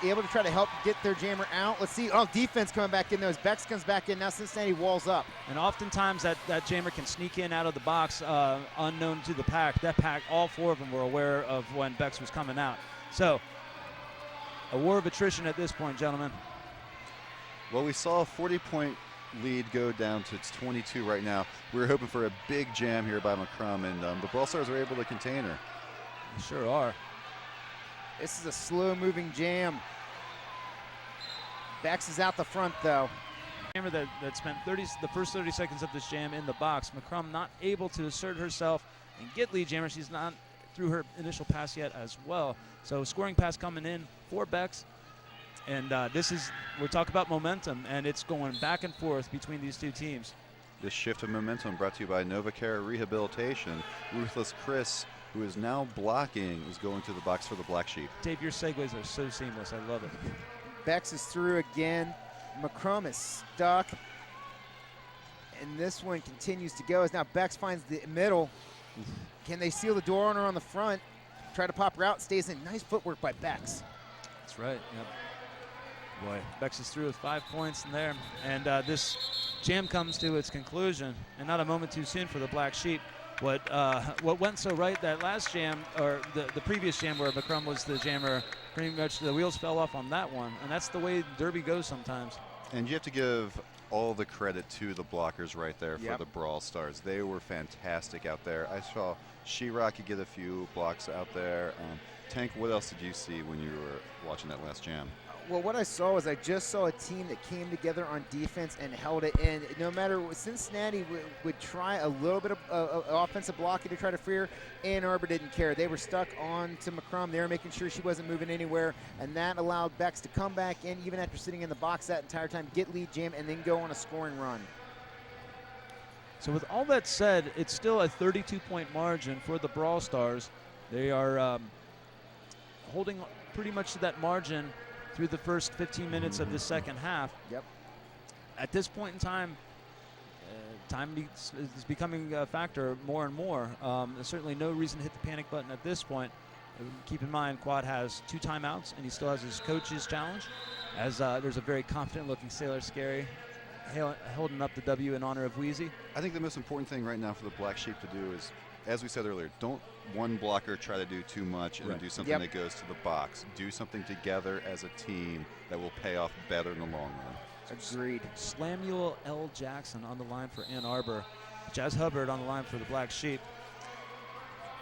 able to try to help get their jammer out. Let's see. Oh, defense coming back in there as Bex comes back in. Now Cincinnati walls up. And oftentimes that jammer can sneak in out of the box unknown to the pack. That pack, all 4 of them were aware of when Bex was coming out. So, a war of attrition at this point, gentlemen. Well, we saw a 40-point lead go down to 22 right now. We were hoping for a big jam here by McCrum, and the Brawl Stars were able to contain her. They sure are. This is a slow-moving jam. Bex is out the front, though. Jammer that spent the first 30 seconds of this jam in the box. McCrum not able to assert herself and get lead jammer. She's not through her initial pass yet as well. So scoring pass coming in for Bex. And we're talking about momentum, and it's going back and forth between these two teams. This shift of momentum brought to you by NovaCare Rehabilitation, Ruthless Chris, who is now blocking, is going to the box for the Black Sheep. Dave, your segues are so seamless. I love it. Bex is through again. McCrum is stuck. And this one continues to go as now Bex finds the middle. Can they seal the door on her on the front? Try to pop her out, stays in. Nice footwork by Bex. That's right, yep. Boy, Bex is through with 5 points in there. And this jam comes to its conclusion, and not a moment too soon for the Black Sheep. What went so right that last jam, or the previous jam where McCrum was the jammer, pretty much the wheels fell off on that one. And that's the way Derby goes sometimes. And you have to give all the credit to the blockers right there for Yep. the Brawl Stars. They were fantastic out there. I saw She-Rocky get a few blocks out there. Tank, what else did you see when you were watching that last jam? Well, what I saw was I just saw a team that came together on defense and held it in. No matter what, Cincinnati would try a little bit of offensive blocking to try to free her. Ann Arbor didn't care. They were stuck on to McCrum. They were making sure she wasn't moving anywhere, and that allowed Bex to come back in, even after sitting in the box that entire time, get lead jam, and then go on a scoring run. So with all that said, it's still a 32-point margin for the Brawl Stars. They are holding pretty much to that margin through the first 15 minutes of the second half. Yep. At this point in time, time is becoming a factor more and more. There's certainly no reason to hit the panic button at this point. Keep in mind, Quad has 2 timeouts, and he still has his coach's challenge, as there's a very confident-looking Sailor Scary holding up the W in honor of Wheezy. I think the most important thing right now for the Black Sheep to do is, as we said earlier, don't one blocker try to do too much and do something that goes to the box. Do something together as a team that will pay off better in the long run. Agreed. Slamuel L. Jackson on the line for Ann Arbor. Jazz Hubbard on the line for the Black Sheep.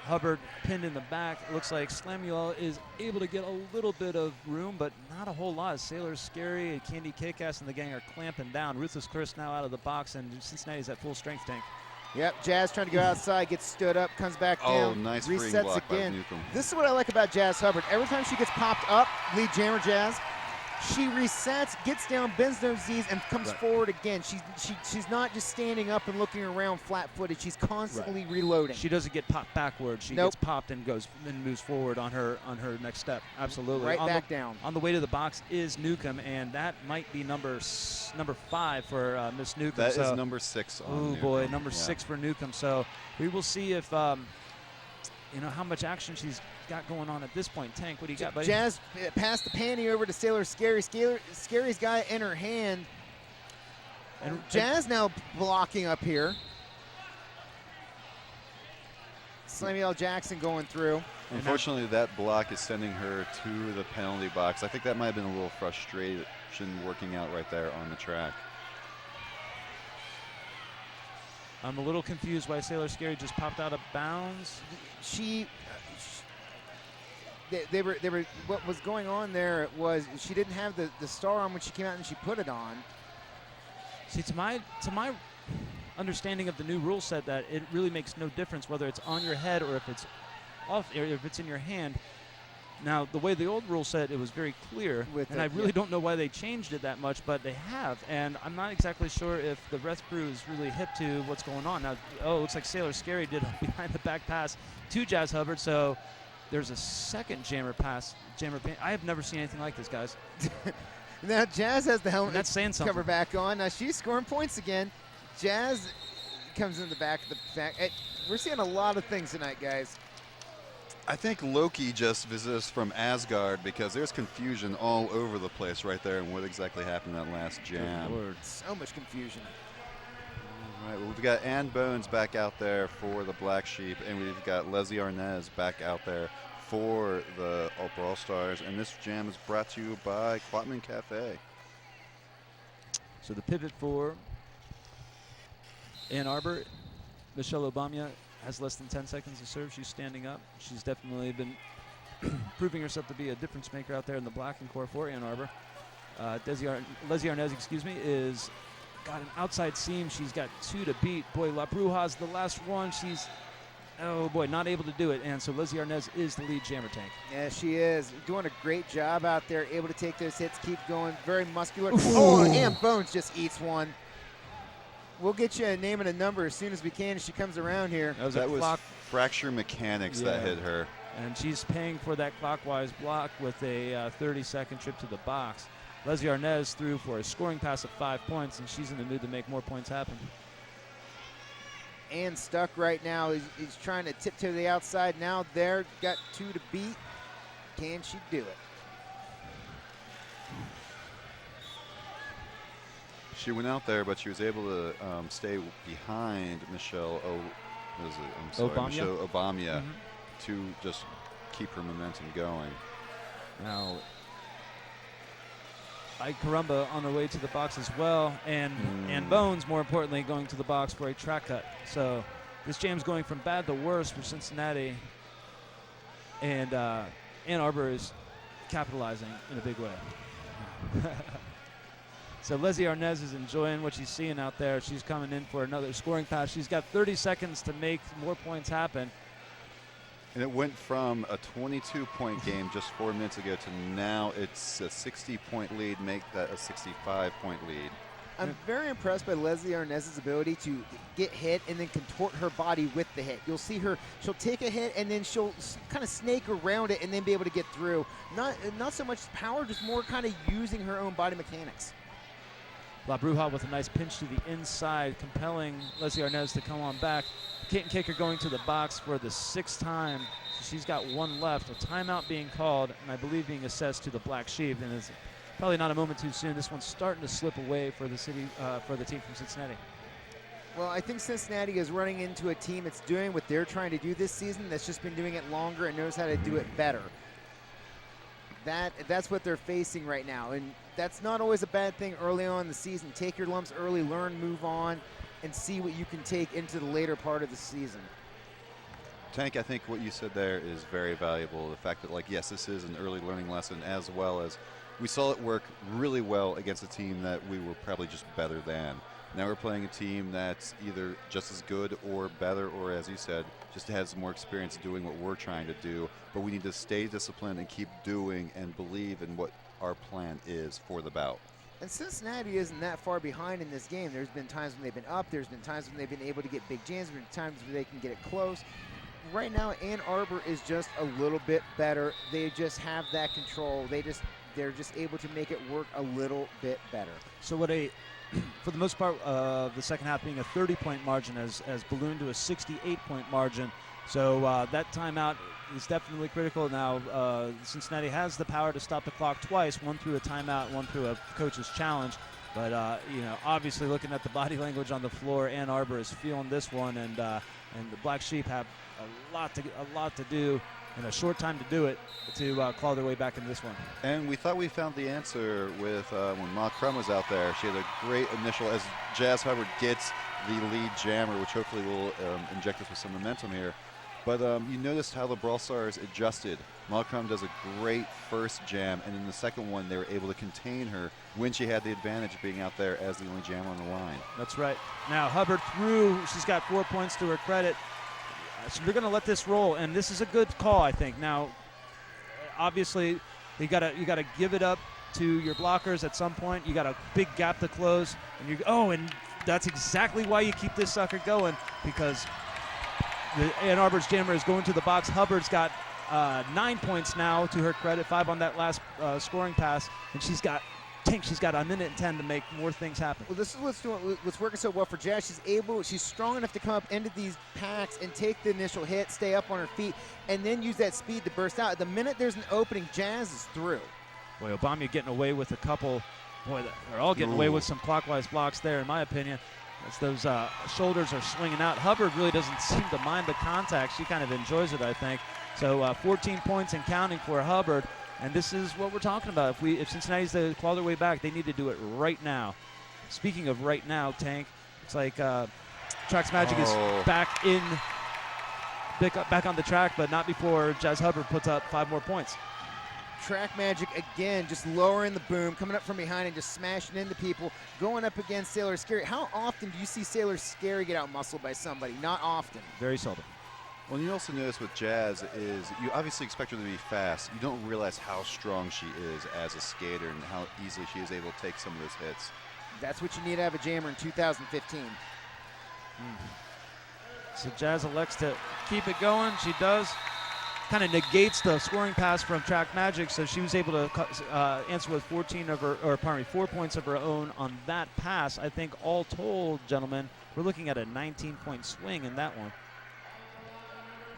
Hubbard pinned in the back. It looks like Slamuel is able to get a little bit of room, but not a whole lot. Sailor Scary and Candy Kickass and the gang are clamping down. Ruthless Chris now out of the box, and Cincinnati's at full strength tank. Yep, Jazz trying to go outside, gets stood up, comes back down. Oh, nice freeing resets block by again. Newcomb. This is what I like about Jazz Hubbard. Every time she gets popped up, lead jammer Jazz, she resets, gets down, bends those knees, and comes forward again. She's not just standing up and looking around flat-footed. She's constantly reloading. She doesn't get popped backwards. She gets popped and goes and moves forward on her next step. Absolutely. Right back down. On the way to the box is Newcomb, and that might be number 5 for Miss Newcomb. That is number 6 on Oh Newcomb. boy, number 6 for Newcomb. So we will see if how much action she's got going on at this point. Tank, what do you got, buddy? Jazz passed the panty over to Sailor Scary. Scary's got it in her hand. And Jazz now blocking up here. Samuel Jackson going through. Unfortunately, that block is sending her to the penalty box. I think that might have been a little frustration working out right there on the track. I'm a little confused why Sailor Scary just popped out of bounds. They were. What was going on there was she didn't have the star on when she came out, and she put it on. See, to my understanding of the new rule set, that it really makes no difference whether it's on your head or if it's off, or if it's in your hand. Now, the way the old rule said, it was very clear, and I really don't know why they changed it that much, but they have, and I'm not exactly sure if the ref crew is really hip to what's going on. Now, it looks like Sailor Scary did a behind-the-back pass to Jazz Hubbard, so there's a second jammer pass. I have never seen anything like this, guys. Now, Jazz has the helmet that's saying something. cover back on. Now, she's scoring points again. Jazz comes in the back of the back. We're seeing a lot of things tonight, guys. I think Loki just visited us from Asgard because there's confusion all over the place right there and what exactly happened in that last jam. Lord, so much confusion. All right, well, we've got Ann Bones back out there for the Black Sheep, and we've got Leslie Arnaz back out there for the Brawl Stars, and this jam is brought to you by Quatman Cafe. So the pivot for Ann Arbor, Michelle Obama has less than 10 seconds to serve. She's standing up. She's definitely been proving herself to be a difference maker out there in the blocking core for Ann Arbor. Leslie Arnaz, is got an outside seam. She's got 2 to beat. Boy, La Bruja's the last one. She's, oh boy, not able to do it. And so Leslie Arnaz is the lead jammer tank. Yeah, she is. Doing a great job out there, able to take those hits, keep going, very muscular. Oh, Ann Bones just eats one. We'll get you a name and a number as soon as we can as she comes around here. That was fracture mechanics that hit her. And she's paying for that clockwise block with a 30-second trip to the box. Leslie Arnaz threw for a scoring pass of 5 points, and she's in the mood to make more points happen. And stuck right now. He's trying to tiptoe to the outside. Now there, got 2 to beat. Can she do it? She went out there, but she was able to stay behind Michelle Obama to just keep her momentum going. Now, Ike Karumba on the way to the box as well, and Bones, more importantly, going to the box for a track cut. So this jam's going from bad to worse for Cincinnati, and Ann Arbor is capitalizing in a big way. So Leslie Arnaz is enjoying what she's seeing out there. She's coming in for another scoring pass. She's got 30 seconds to make more points happen. And it went from a 22-point game just 4 minutes ago to now it's a 60-point lead, make that a 65-point lead. I'm very impressed by Leslie Arnaz's ability to get hit and then contort her body with the hit. You'll see her, she'll take a hit and then she'll kind of snake around it and then be able to get through. Not so much power, just more kind of using her own body mechanics. La Bruja with a nice pinch to the inside, compelling Leslie Arnaz to come on back. Kate and Kicker going to the box for the 6th time. So she's got 1 left. A timeout being called, and I believe being assessed to the Black Sheep. And it's probably not a moment too soon. This one's starting to slip away for the for the team from Cincinnati. Well, I think Cincinnati is running into a team that's doing what they're trying to do this season, that's just been doing it longer and knows how to do it better. That's what they're facing right now, and that's not always a bad thing early on in the season. Take your lumps early, learn, move on, and see what you can take into the later part of the season. Tank, I think what you said there is very valuable. The fact that, like, yes, this is an early learning lesson, as well as we saw it work really well against a team that we were probably just better than. Now we're playing a team that's either just as good or better, or as you said, just has more experience doing what we're trying to do. But we need to stay disciplined and keep doing and believe in what our plan is for the bout. And Cincinnati isn't that far behind in this game. There's been times when they've been up. There's been times when they've been able to get big jams. There's been times where they can get it close. Right now, Ann Arbor is just a little bit better. They just have that control. They're just able to make it work a little bit better. So what for the most part of the second half being a 30-point margin has ballooned to a 68-point margin. So that timeout is definitely critical. Now Cincinnati has the power to stop the clock twice, one through a timeout, one through a coach's challenge. But obviously looking at the body language on the floor, Ann Arbor is feeling this one, and the Black Sheep have a lot to do and a short time to do it to claw their way back into this one. And we thought we found the answer with when Ma Crum was out there. She had a great initial as Jazz Hubbard gets the lead jammer, which hopefully will inject us with some momentum here. But you noticed how the Brawl Stars adjusted. Ma Crum does a great first jam, and in the second one they were able to contain her when she had the advantage of being out there as the only jammer on the line. That's right. Now Hubbard threw. She's got 4 points to her credit. So they're going to let this roll, and this is a good call, I think. Now, obviously, you gotta give it up to your blockers at some point. You got a big gap to close, and that's exactly why you keep this sucker going, because the Ann Arbor's jammer is going to the box. Hubbard's got 9 points now to her credit, 5 on that last scoring pass, and she's got a minute and 10 to make more things happen. Well, this is what's working so well for Jazz. She's strong enough to come up into these packs and take the initial hit, stay up on her feet, and then use that speed to burst out. The minute there's an opening, Jazz is through. Boy, Obama getting away with a couple. Boy, they're all getting away with some clockwise blocks there, in my opinion. As those shoulders are swinging out. Hubbard really doesn't seem to mind the contact. She kind of enjoys it, I think. So 14 points and counting for Hubbard. And this is what we're talking about. If Cincinnati's to claw their way back, they need to do it right now. Speaking of right now, Tank, it's like Track's Magic is back on the track, but not before Jazz Hubbard puts up 5 more points. Track Magic again, just lowering the boom, coming up from behind and just smashing into people, going up against Sailor Scary. How often do you see Sailor Scary get out-muscled by somebody? Not often. Very seldom. Well, you also notice with Jazz is you obviously expect her to be fast. You don't realize how strong she is as a skater and how easily she is able to take some of those hits. That's what you need to have a jammer in 2015. So Jazz elects to keep it going. She does. Kind of negates the scoring pass from Track Magic, so she was able to answer with 4 points of her own on that pass. I think all told, gentlemen, we're looking at a 19-point swing in that one.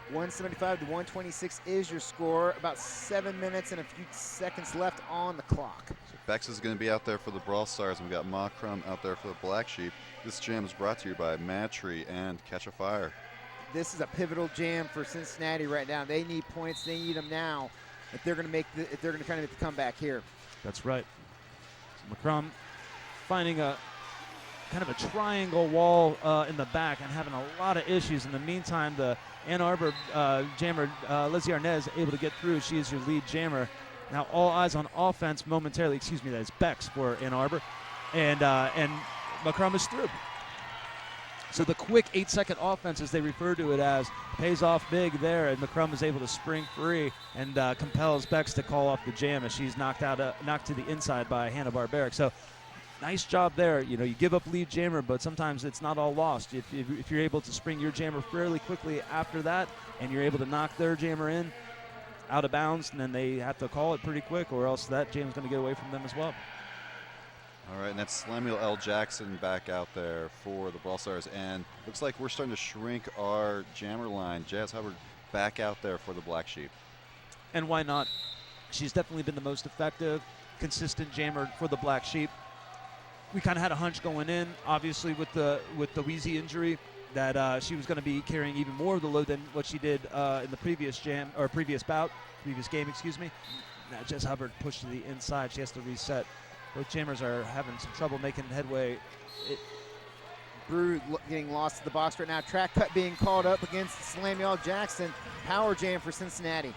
175 to 126 is your score. About 7 minutes and a few seconds left on the clock. So Bex is going to be out there for the Brawl Stars, and we got Ma Crum out there for the Black Sheep. This jam is brought to you by Matry and Catch a Fire. This is a pivotal jam for Cincinnati right now. They need points. They need them now if they're going to try to make the comeback here. That's right. So McCrum finding a kind of a triangle wall in the back and having a lot of issues. In the meantime, the Ann Arbor jammer, Lizzie Arnez, able to get through. She is your lead jammer. Now all eyes on offense momentarily. Excuse me, that is Bex for Ann Arbor. And McCrum is through. So the quick 8-second offense, as they refer to it as, pays off big there, and McCrum is able to spring free and compels Bex to call off the jam as she's knocked to the inside by Hanna-Barbera. So nice job there. You know, you give up lead jammer, but sometimes it's not all lost. If you're able to spring your jammer fairly quickly after that, and you're able to knock their jammer in out of bounds, and then they have to call it pretty quick, or else that jam's going to get away from them as well. All right, and that's Samuel L. Jackson back out there for the Brawl Stars. And looks like we're starting to shrink our jammer line. Jazz Hubbard back out there for the Black Sheep. And why not? She's definitely been the most effective, consistent jammer for the Black Sheep. We kind of had a hunch going in, obviously, with the Wheezy injury, that she was going to be carrying even more of the load than what she did in the previous game, excuse me. Now Jazz Hubbard pushed to the inside. She has to reset. Both jammers are having some trouble making headway. Brew getting lost to the box right now. Track cut being called up against Samuel Jackson. Power jam for Cincinnati.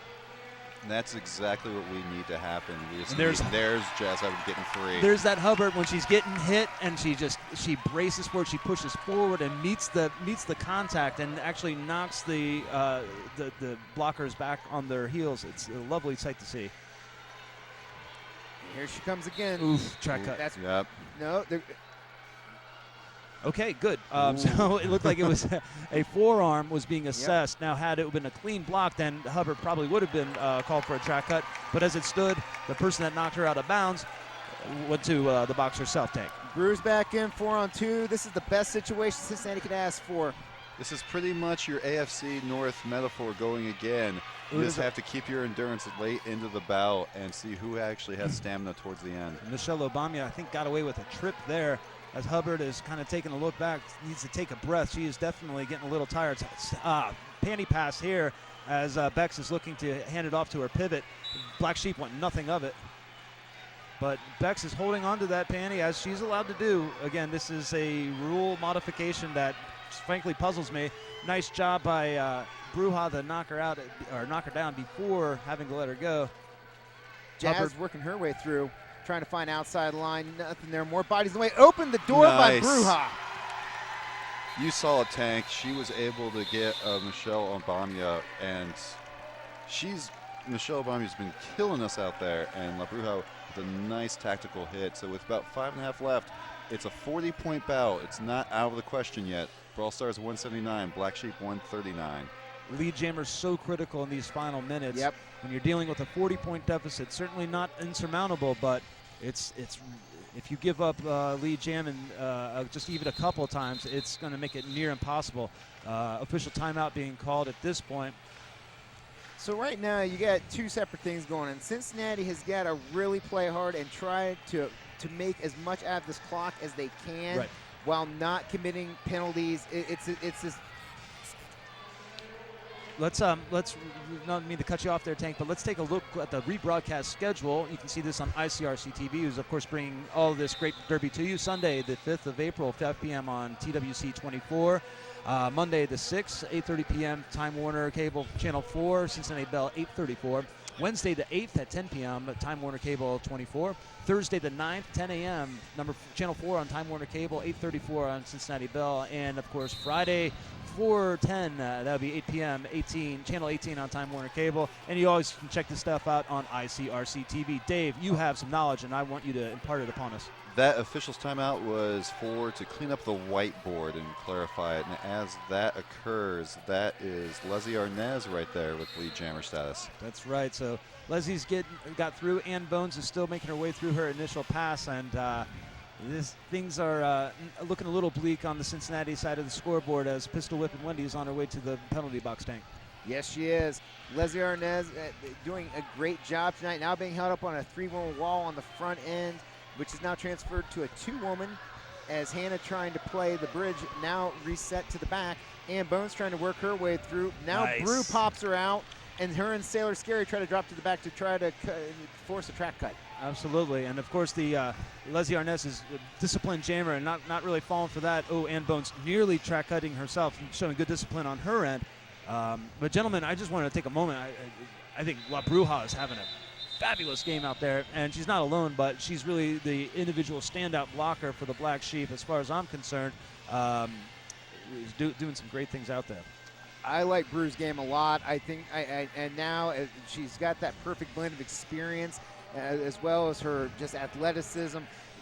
And that's exactly what we need to happen. There's Jazz Hubbard getting free. There's that Hubbard when she's getting hit and she braces for it. She pushes forward and meets the contact and actually knocks the blockers back on their heels. It's a lovely sight to see. Here she comes again. Oof, track cut. Yep. No. Okay, good. So it looked like it was a forearm was being assessed. Yep. Now, had it been a clean block, then Hubbard probably would have been called for a track cut. But as it stood, the person that knocked her out of bounds went to the box herself, Tank. Brew's back in 4-on-2. This is the best situation Cincinnati could ask for. This is pretty much your AFC North metaphor going again. You just have to keep your endurance late into the bout and see who actually has stamina towards the end. Michelle Obama, I think, got away with a trip there as Hubbard is kind of taking a look back, needs to take a breath. She is definitely getting a little tired. Panty pass here as Bex is looking to hand it off to her pivot. Black Sheep want nothing of it. But Bex is holding on to that panty as she's allowed to do. Again, this is a rule modification that frankly puzzles me. Nice job by Bruja to knock her out or knock her down before having to let her go. Jazz Hubbard working her way through, trying to find outside line. Nothing there. More bodies in the way. Open the door by Bruja. You saw a Tank. She was able to get Michelle Obama, and Michelle Obama's been killing us out there, and La Bruja with a nice tactical hit. So with about 5.5 left, it's a 40-point bout. It's not out of the question yet. Brawl Stars 179, Black Sheep 139. Lead jammer's so critical in these final minutes. Yep. When you're dealing with a 40-point deficit, certainly not insurmountable, but it's if you give up lead jam and just even a couple of times, it's going to make it near impossible. Official timeout being called at this point. So right now you got two separate things going on. Cincinnati has got to really play hard and try to make as much out of this clock as they can, right, while not committing penalties. It's this. Let's not mean to cut you off there, Tank, but let's take a look at the rebroadcast schedule. You can see this on ICRC-TV, who's of course bringing all of this great derby to you. Sunday, the 5th of April, 5 p.m. on TWC 24. Monday the 6th, 8:30 p.m. Time Warner Cable Channel 4, Cincinnati Bell 8:34. Wednesday the 8th at 10 p.m. Time Warner Cable 24. Thursday the 9th, 10 a.m. Channel 4 on Time Warner Cable, 8:34 on Cincinnati Bell. And of course Friday 4/10. That would be 8 p.m. Channel 18 on Time Warner Cable. And you always can check this stuff out on ICRC-TV. Dave, you have some knowledge, and I want you to impart it upon us. That official's timeout was to clean up the whiteboard and clarify it. And as that occurs, that is Leslie Arnaz right there with lead jammer status. That's right. So Leslie's got through. Ann Bones is still making her way through her initial pass, and things are looking a little bleak on the Cincinnati side of the scoreboard as Pistol Whip and Wendy is on her way to the penalty box tank. Yes, she is. Leslie Arnaz doing a great job tonight, now being held up on a 3-woman wall on the front end, which is now transferred to a 2-woman as Hannah trying to play the bridge, now reset to the back. Ann Bones trying to work her way through. Now Nice. Brew pops her out, and her and Sailor Scary try to drop to the back to try to force a track cut. Absolutely, and of course the Leslie Arnaz is a disciplined jammer and not really falling for that. Oh, Ann Bones nearly track cutting herself and showing good discipline on her end. But gentlemen, I just wanted to take a moment. I think La Bruja is having a fabulous game out there, and she's not alone, but she's really the individual standout blocker for the Black Sheep as far as I'm concerned. Doing some great things out there. I like Brew's game a lot. I think, and now she's got that perfect blend of experience as well as her just athleticism.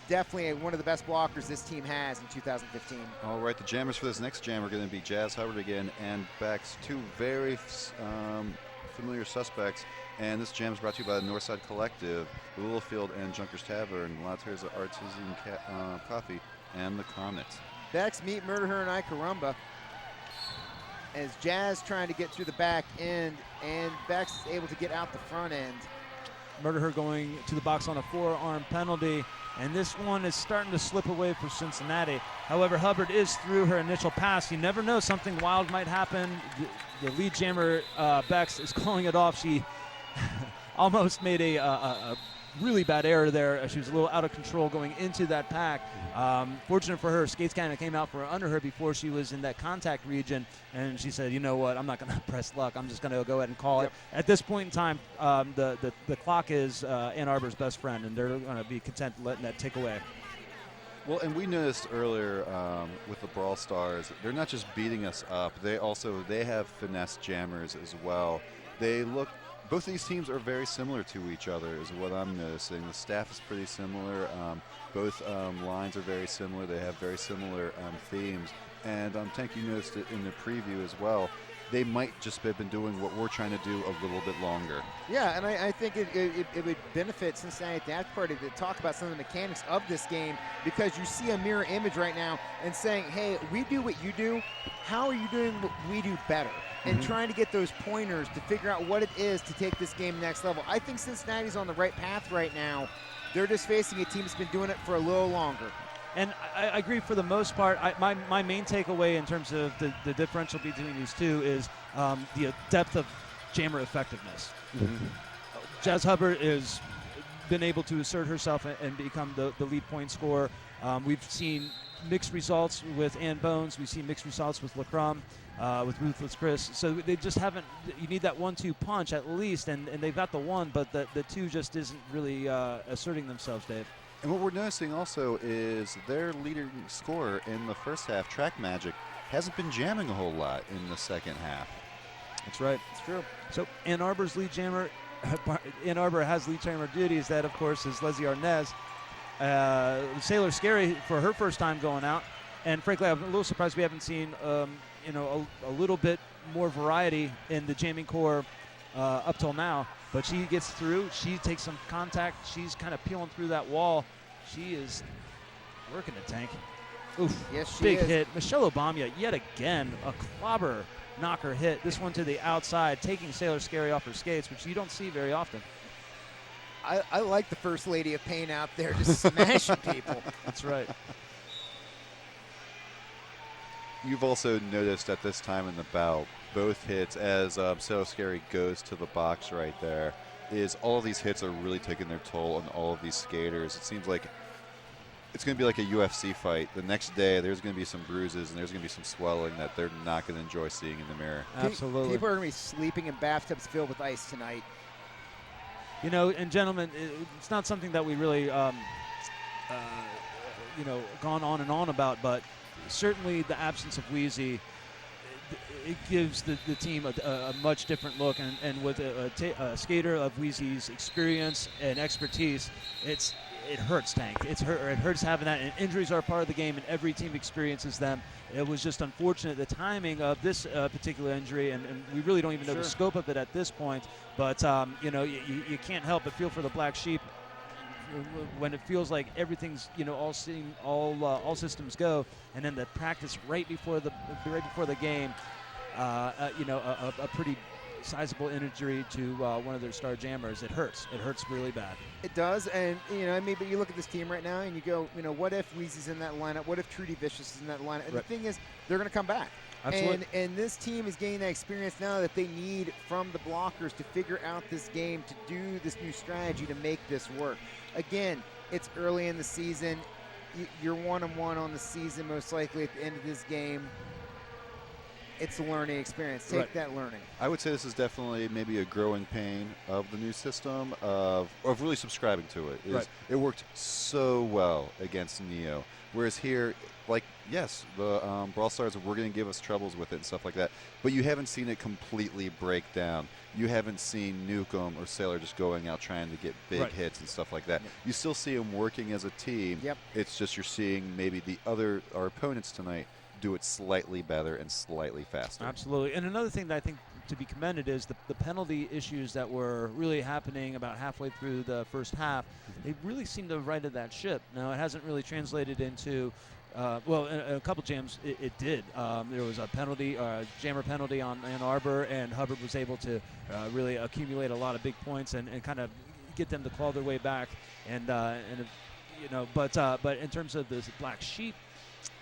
Definitely one of the best blockers this team has in 2015. All right, the jammers for this next jam are going to be Jazz Hubbard again and Bex, two very familiar suspects. And this jam is brought to you by the Northside Collective, Littlefield and Junkers Tavern, La Terza Artisan Coffee, and the Comets. Bex, Meet, Murder Her, and I Carumba. As Jazz trying to get through the back end, and Bex is able to get out the front end. Murder Her going to the box on a forearm penalty, and this one is starting to slip away for Cincinnati. However, Hubbard is through her initial pass. You never know, something wild might happen. The lead jammer, Bex, is calling it off. She almost made a really bad error there. She was a little out of control going into that pack. Fortunate for her, skates kind of came out from under her before she was in that contact region, and she said, you know what, I'm not going to press luck. I'm just going to go ahead and call it. At this point in time, the clock is Ann Arbor's best friend, and they're going to be content letting that tick away. Well, and we noticed earlier with the Brawl Stars, they're not just beating us up. They have finesse jammers as well. Both of these teams are very similar to each other is what I'm noticing. The staff is pretty similar. Both lines are very similar. They have very similar themes. And Tank, you noticed it in the preview as well. They might just have been doing what we're trying to do a little bit longer. Yeah, and I think it would benefit Cincinnati at the after party to talk about some of the mechanics of this game, because you see a mirror image right now and saying, hey, we do what you do. How are you doing what we do better? And trying to get those pointers to figure out what it is to take this game next level. I think Cincinnati's on the right path right now. They're just facing a team that's been doing it for a little longer. And I agree for the most part. My main takeaway in terms of the differential between these two is the depth of jammer effectiveness. Jazz Hubbard has been able to assert herself and become the lead point scorer. We've seen mixed results with Ann Bones. We've seen mixed results with LaCrum, with Ruthless Chris. So they just haven't – you need that 1-2 punch at least, and they've got the one, but the two just isn't really asserting themselves, Dave. And what we're noticing also is their leading scorer in the first half, Track Magic, hasn't been jamming a whole lot in the second half. That's right. It's true. So Ann Arbor's lead jammer – Ann Arbor has lead jammer duties. That, of course, is Leslie Arnaz. Sailor Scary for her first time going out. And frankly, I'm a little surprised we haven't seen a little bit more variety in the jamming core up till now. But she gets through. She takes some contact. She's kind of peeling through that wall. She is working the tank. Oof. Yes, she big is. hit. Michelle Obama yet again, a clobber knocker hit. This one to the outside, taking Sailor Scary off her skates, which you don't see very often. I like the First Lady of Pain out there just smashing people. That's right. You've also noticed at this time in the bout, both hits as Sailor Scary goes to the box right there, is all of these hits are really taking their toll on all of these skaters. It seems like it's going to be like a UFC fight. The next day, there's going to be some bruises and there's going to be some swelling that they're not going to enjoy seeing in the mirror. Absolutely. People are going to be sleeping in bathtubs filled with ice tonight. You know, and gentlemen, it's not something that we really, gone on and on about, but certainly the absence of Wheezy, it gives the team a much different look, and with a skater of Wheezy's experience and expertise, it hurts, Tank. It hurts having that, and injuries are part of the game, and every team experiences them. It was just unfortunate the timing of this particular injury, and we really don't even know the scope of it at this point. But you can't help but feel for the Black Sheep when it feels like everything's all systems go, and then the practice right before the game, a pretty sizable injury to one of their star jammers. It hurts. It hurts really bad. It does, and but you look at this team right now and you go, what if Wheezy's in that lineup? What if Trudy Vicious is in that lineup? And the thing is, they're going to come back. Absolutely. And this team is gaining that experience now that they need from the blockers to figure out this game, to do this new strategy to make this work. Again, it's early in the season. You're 1-1 on the season most likely at the end of this game. It's a learning experience. Take that learning. I would say this is definitely maybe a growing pain of the new system, of really subscribing to it. It worked so well against Neo, whereas here, yes, the Brawl Stars were going to give us troubles with it and stuff like that, but you haven't seen it completely break down. You haven't seen Nukem or Sailor just going out trying to get big hits and stuff like that. You still see them working as a team. It's just you're seeing maybe our opponents tonight do it slightly better and slightly faster. Absolutely. And another thing that I think to be commended is the penalty issues that were really happening about halfway through the first half. They really seemed to righted that ship. Now, it hasn't really translated into in a couple jams, it did. There was a penalty, jammer penalty on Arbor, and Hubbard was able to really accumulate a lot of big points and kind of get them to claw their way back. But in terms of the Black Sheep,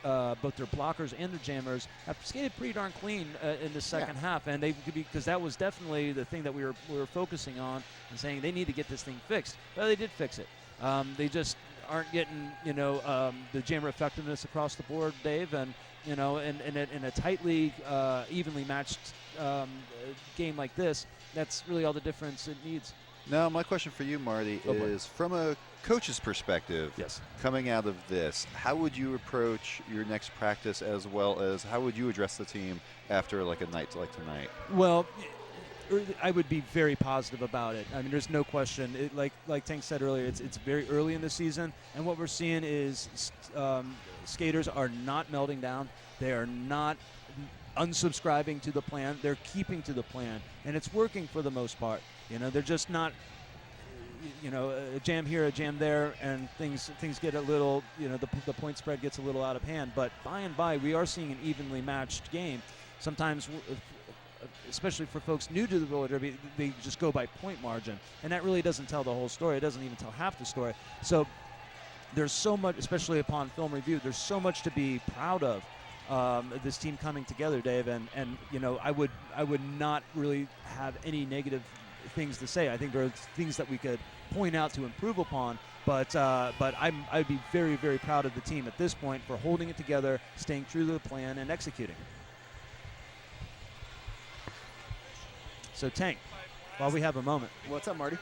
both their blockers and their jammers have skated pretty darn clean in the second half, and they could be, because that was definitely the thing that we were focusing on and saying they need to get this thing fixed. Well, they did fix it. They just aren't getting the jammer effectiveness across the board, Dave, and in a tightly evenly matched game like this, that's really all the difference it needs. Now, my question for you, Marty, is from a coach's perspective, coming out of this, how would you approach your next practice, as well as how would you address the team after like a night like tonight? Well, I would be very positive about it. I mean, there's no question. Like Tank said earlier, it's very early in the season, and what we're seeing is skaters are not melting down. They are not unsubscribing to the plan. They're keeping to the plan, and it's working for the most part. They're just not, a jam here, a jam there, and things get a little, the point spread gets a little out of hand. But by and by, we are seeing an evenly matched game. Sometimes, especially for folks new to the roller derby, they just go by point margin, and that really doesn't tell the whole story. It doesn't even tell half the story. So there's so much, especially upon film review, there's so much to be proud of. This team coming together, Dave, and I would not really have any negative things to say. I think there are things that we could point out to improve upon, but I'd be very, very proud of the team at this point for holding it together, staying true to the plan, and executing. So, Tank, while we have a moment. What's up, Marty?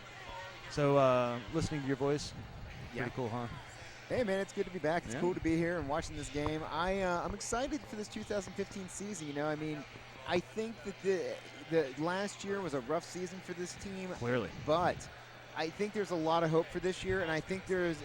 So, listening to your voice, pretty cool, huh? Hey, man, it's good to be back. It's cool to be here and watching this game. I'm excited for this 2015 season. I think that the last year was a rough season for this team. Clearly. But I think there's a lot of hope for this year, and I think this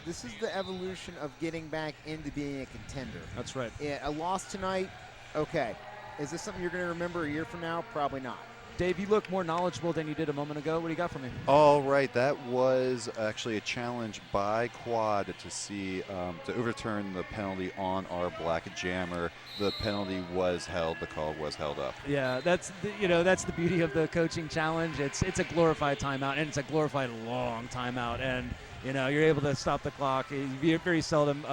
is the evolution of getting back into being a contender. That's right. Yeah, a loss tonight, okay. Is this something you're going to remember a year from now? Probably not. Dave, you look more knowledgeable than you did a moment ago. What do you got for me? All right, that was actually a challenge by Quad to see to overturn the penalty on our Black Jammer. The penalty was held. The call was held up. Yeah, that's the beauty of the coaching challenge. It's a glorified timeout, and it's a glorified long timeout, and you're able to stop the clock. It very seldom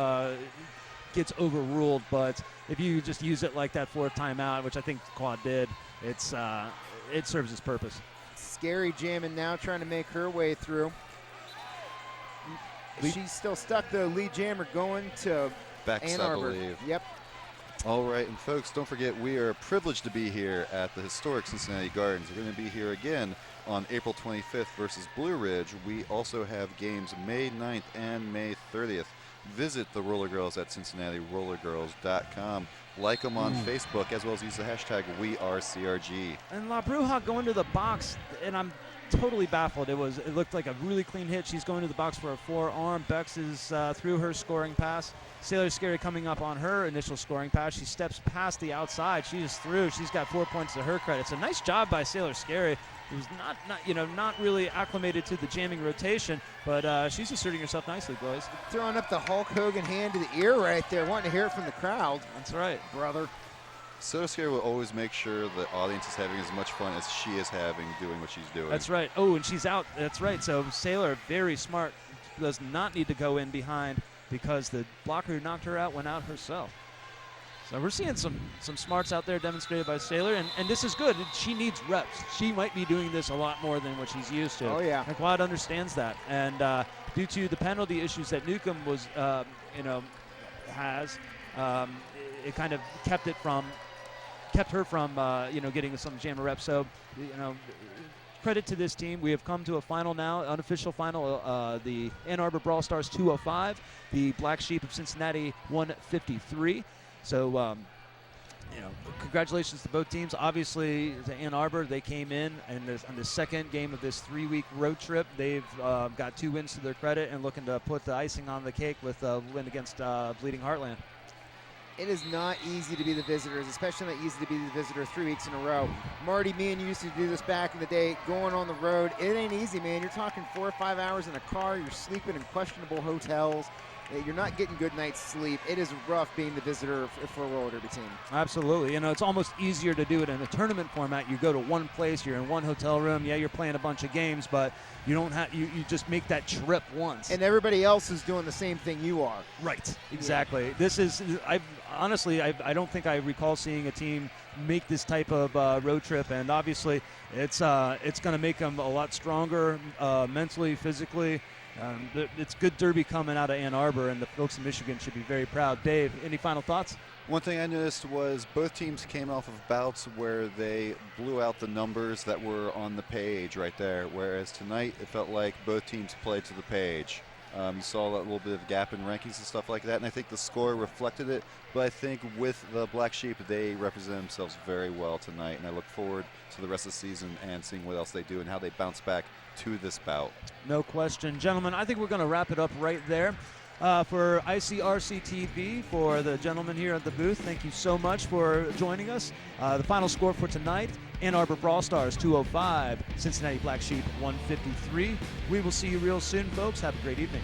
gets overruled, but if you just use it like that for a timeout, which I think Quad did, it serves its purpose. Scary jamming now, trying to make her way through. She's still stuck, though. Lead jammer going to Bex, Ann Arbor. I believe. Yep. All right, and folks, don't forget we are privileged to be here at the historic Cincinnati Gardens. We're going to be here again on April 25th versus Blue Ridge. We also have games May 9th and May 30th. Visit the Rollergirls at CincinnatiRollergirls.com. Like them on Facebook, as well as use the hashtag WeAreCRG. And La Bruja going to the box, and I'm totally baffled. It looked like a really clean hit. She's going to the box for a forearm. Bex is through her scoring pass. Sailor Scary coming up on her initial scoring pass. She steps past the outside. She is through. She's got 4 points to her credit. It's a nice job by Sailor Scary, who's not really acclimated to the jamming rotation, but she's asserting herself nicely, boys. Throwing up the Hulk Hogan hand to the ear right there, wanting to hear it from the crowd. That's right, brother. Sailor Scary will always make sure the audience is having as much fun as she is having doing what she's doing. That's right. Oh, and she's out. That's right. So Sailor, very smart, does not need to go in behind because the blocker who knocked her out went out herself. So we're seeing some smarts out there demonstrated by Sailor, and this is good. She needs reps. She might be doing this a lot more than what she's used to. Oh, yeah. And Quad understands that. And due to the penalty issues that Newcomb was, has, it kind of kept her from getting some jammer reps. So, credit to this team. We have come to a final now, unofficial final. The Ann Arbor Brawl Stars 205, the Black Sheep of Cincinnati 153. So, congratulations to both teams. Obviously, to Ann Arbor, they came in and on the second game of this 3-week road trip. They've got 2 wins to their credit and looking to put the icing on the cake with a win against Bleeding Heartland. It is not easy to be the visitors, especially not easy to be the visitor 3 weeks in a row. Marty, me and you used to do this back in the day, going on the road. It ain't easy, man. You're talking 4 or 5 hours in a car. You're sleeping in questionable hotels. You're not getting good night's sleep. It is rough being the visitor for a roller derby team. Absolutely. It's almost easier to do it in a tournament format. You go to one place, you're in one hotel room. Yeah, you're playing a bunch of games, but you don't have you just make that trip once. And everybody else is doing the same thing you are. Right. Exactly. Yeah. This is I don't think I recall seeing a team make this type of road trip, and obviously it's going to make them a lot stronger mentally, physically. It's good derby coming out of Ann Arbor, and the folks in Michigan should be very proud. Dave, any final thoughts? One thing I noticed was both teams came off of bouts where they blew out the numbers that were on the page right there, whereas tonight it felt like both teams played to the page. You saw that little bit of gap in rankings and stuff like that, and I think the score reflected it. But I think with the Black Sheep, they represent themselves very well tonight, and I look forward to the rest of the season and seeing what else they do and how they bounce back to this bout. No question. Gentlemen, I think we're going to wrap it up right there. For ICRC-TV, for the gentlemen here at the booth, thank you so much for joining us. The final score for tonight, Ann Arbor Brawl Stars 205, Cincinnati Black Sheep 153. We will see you real soon, folks. Have a great evening.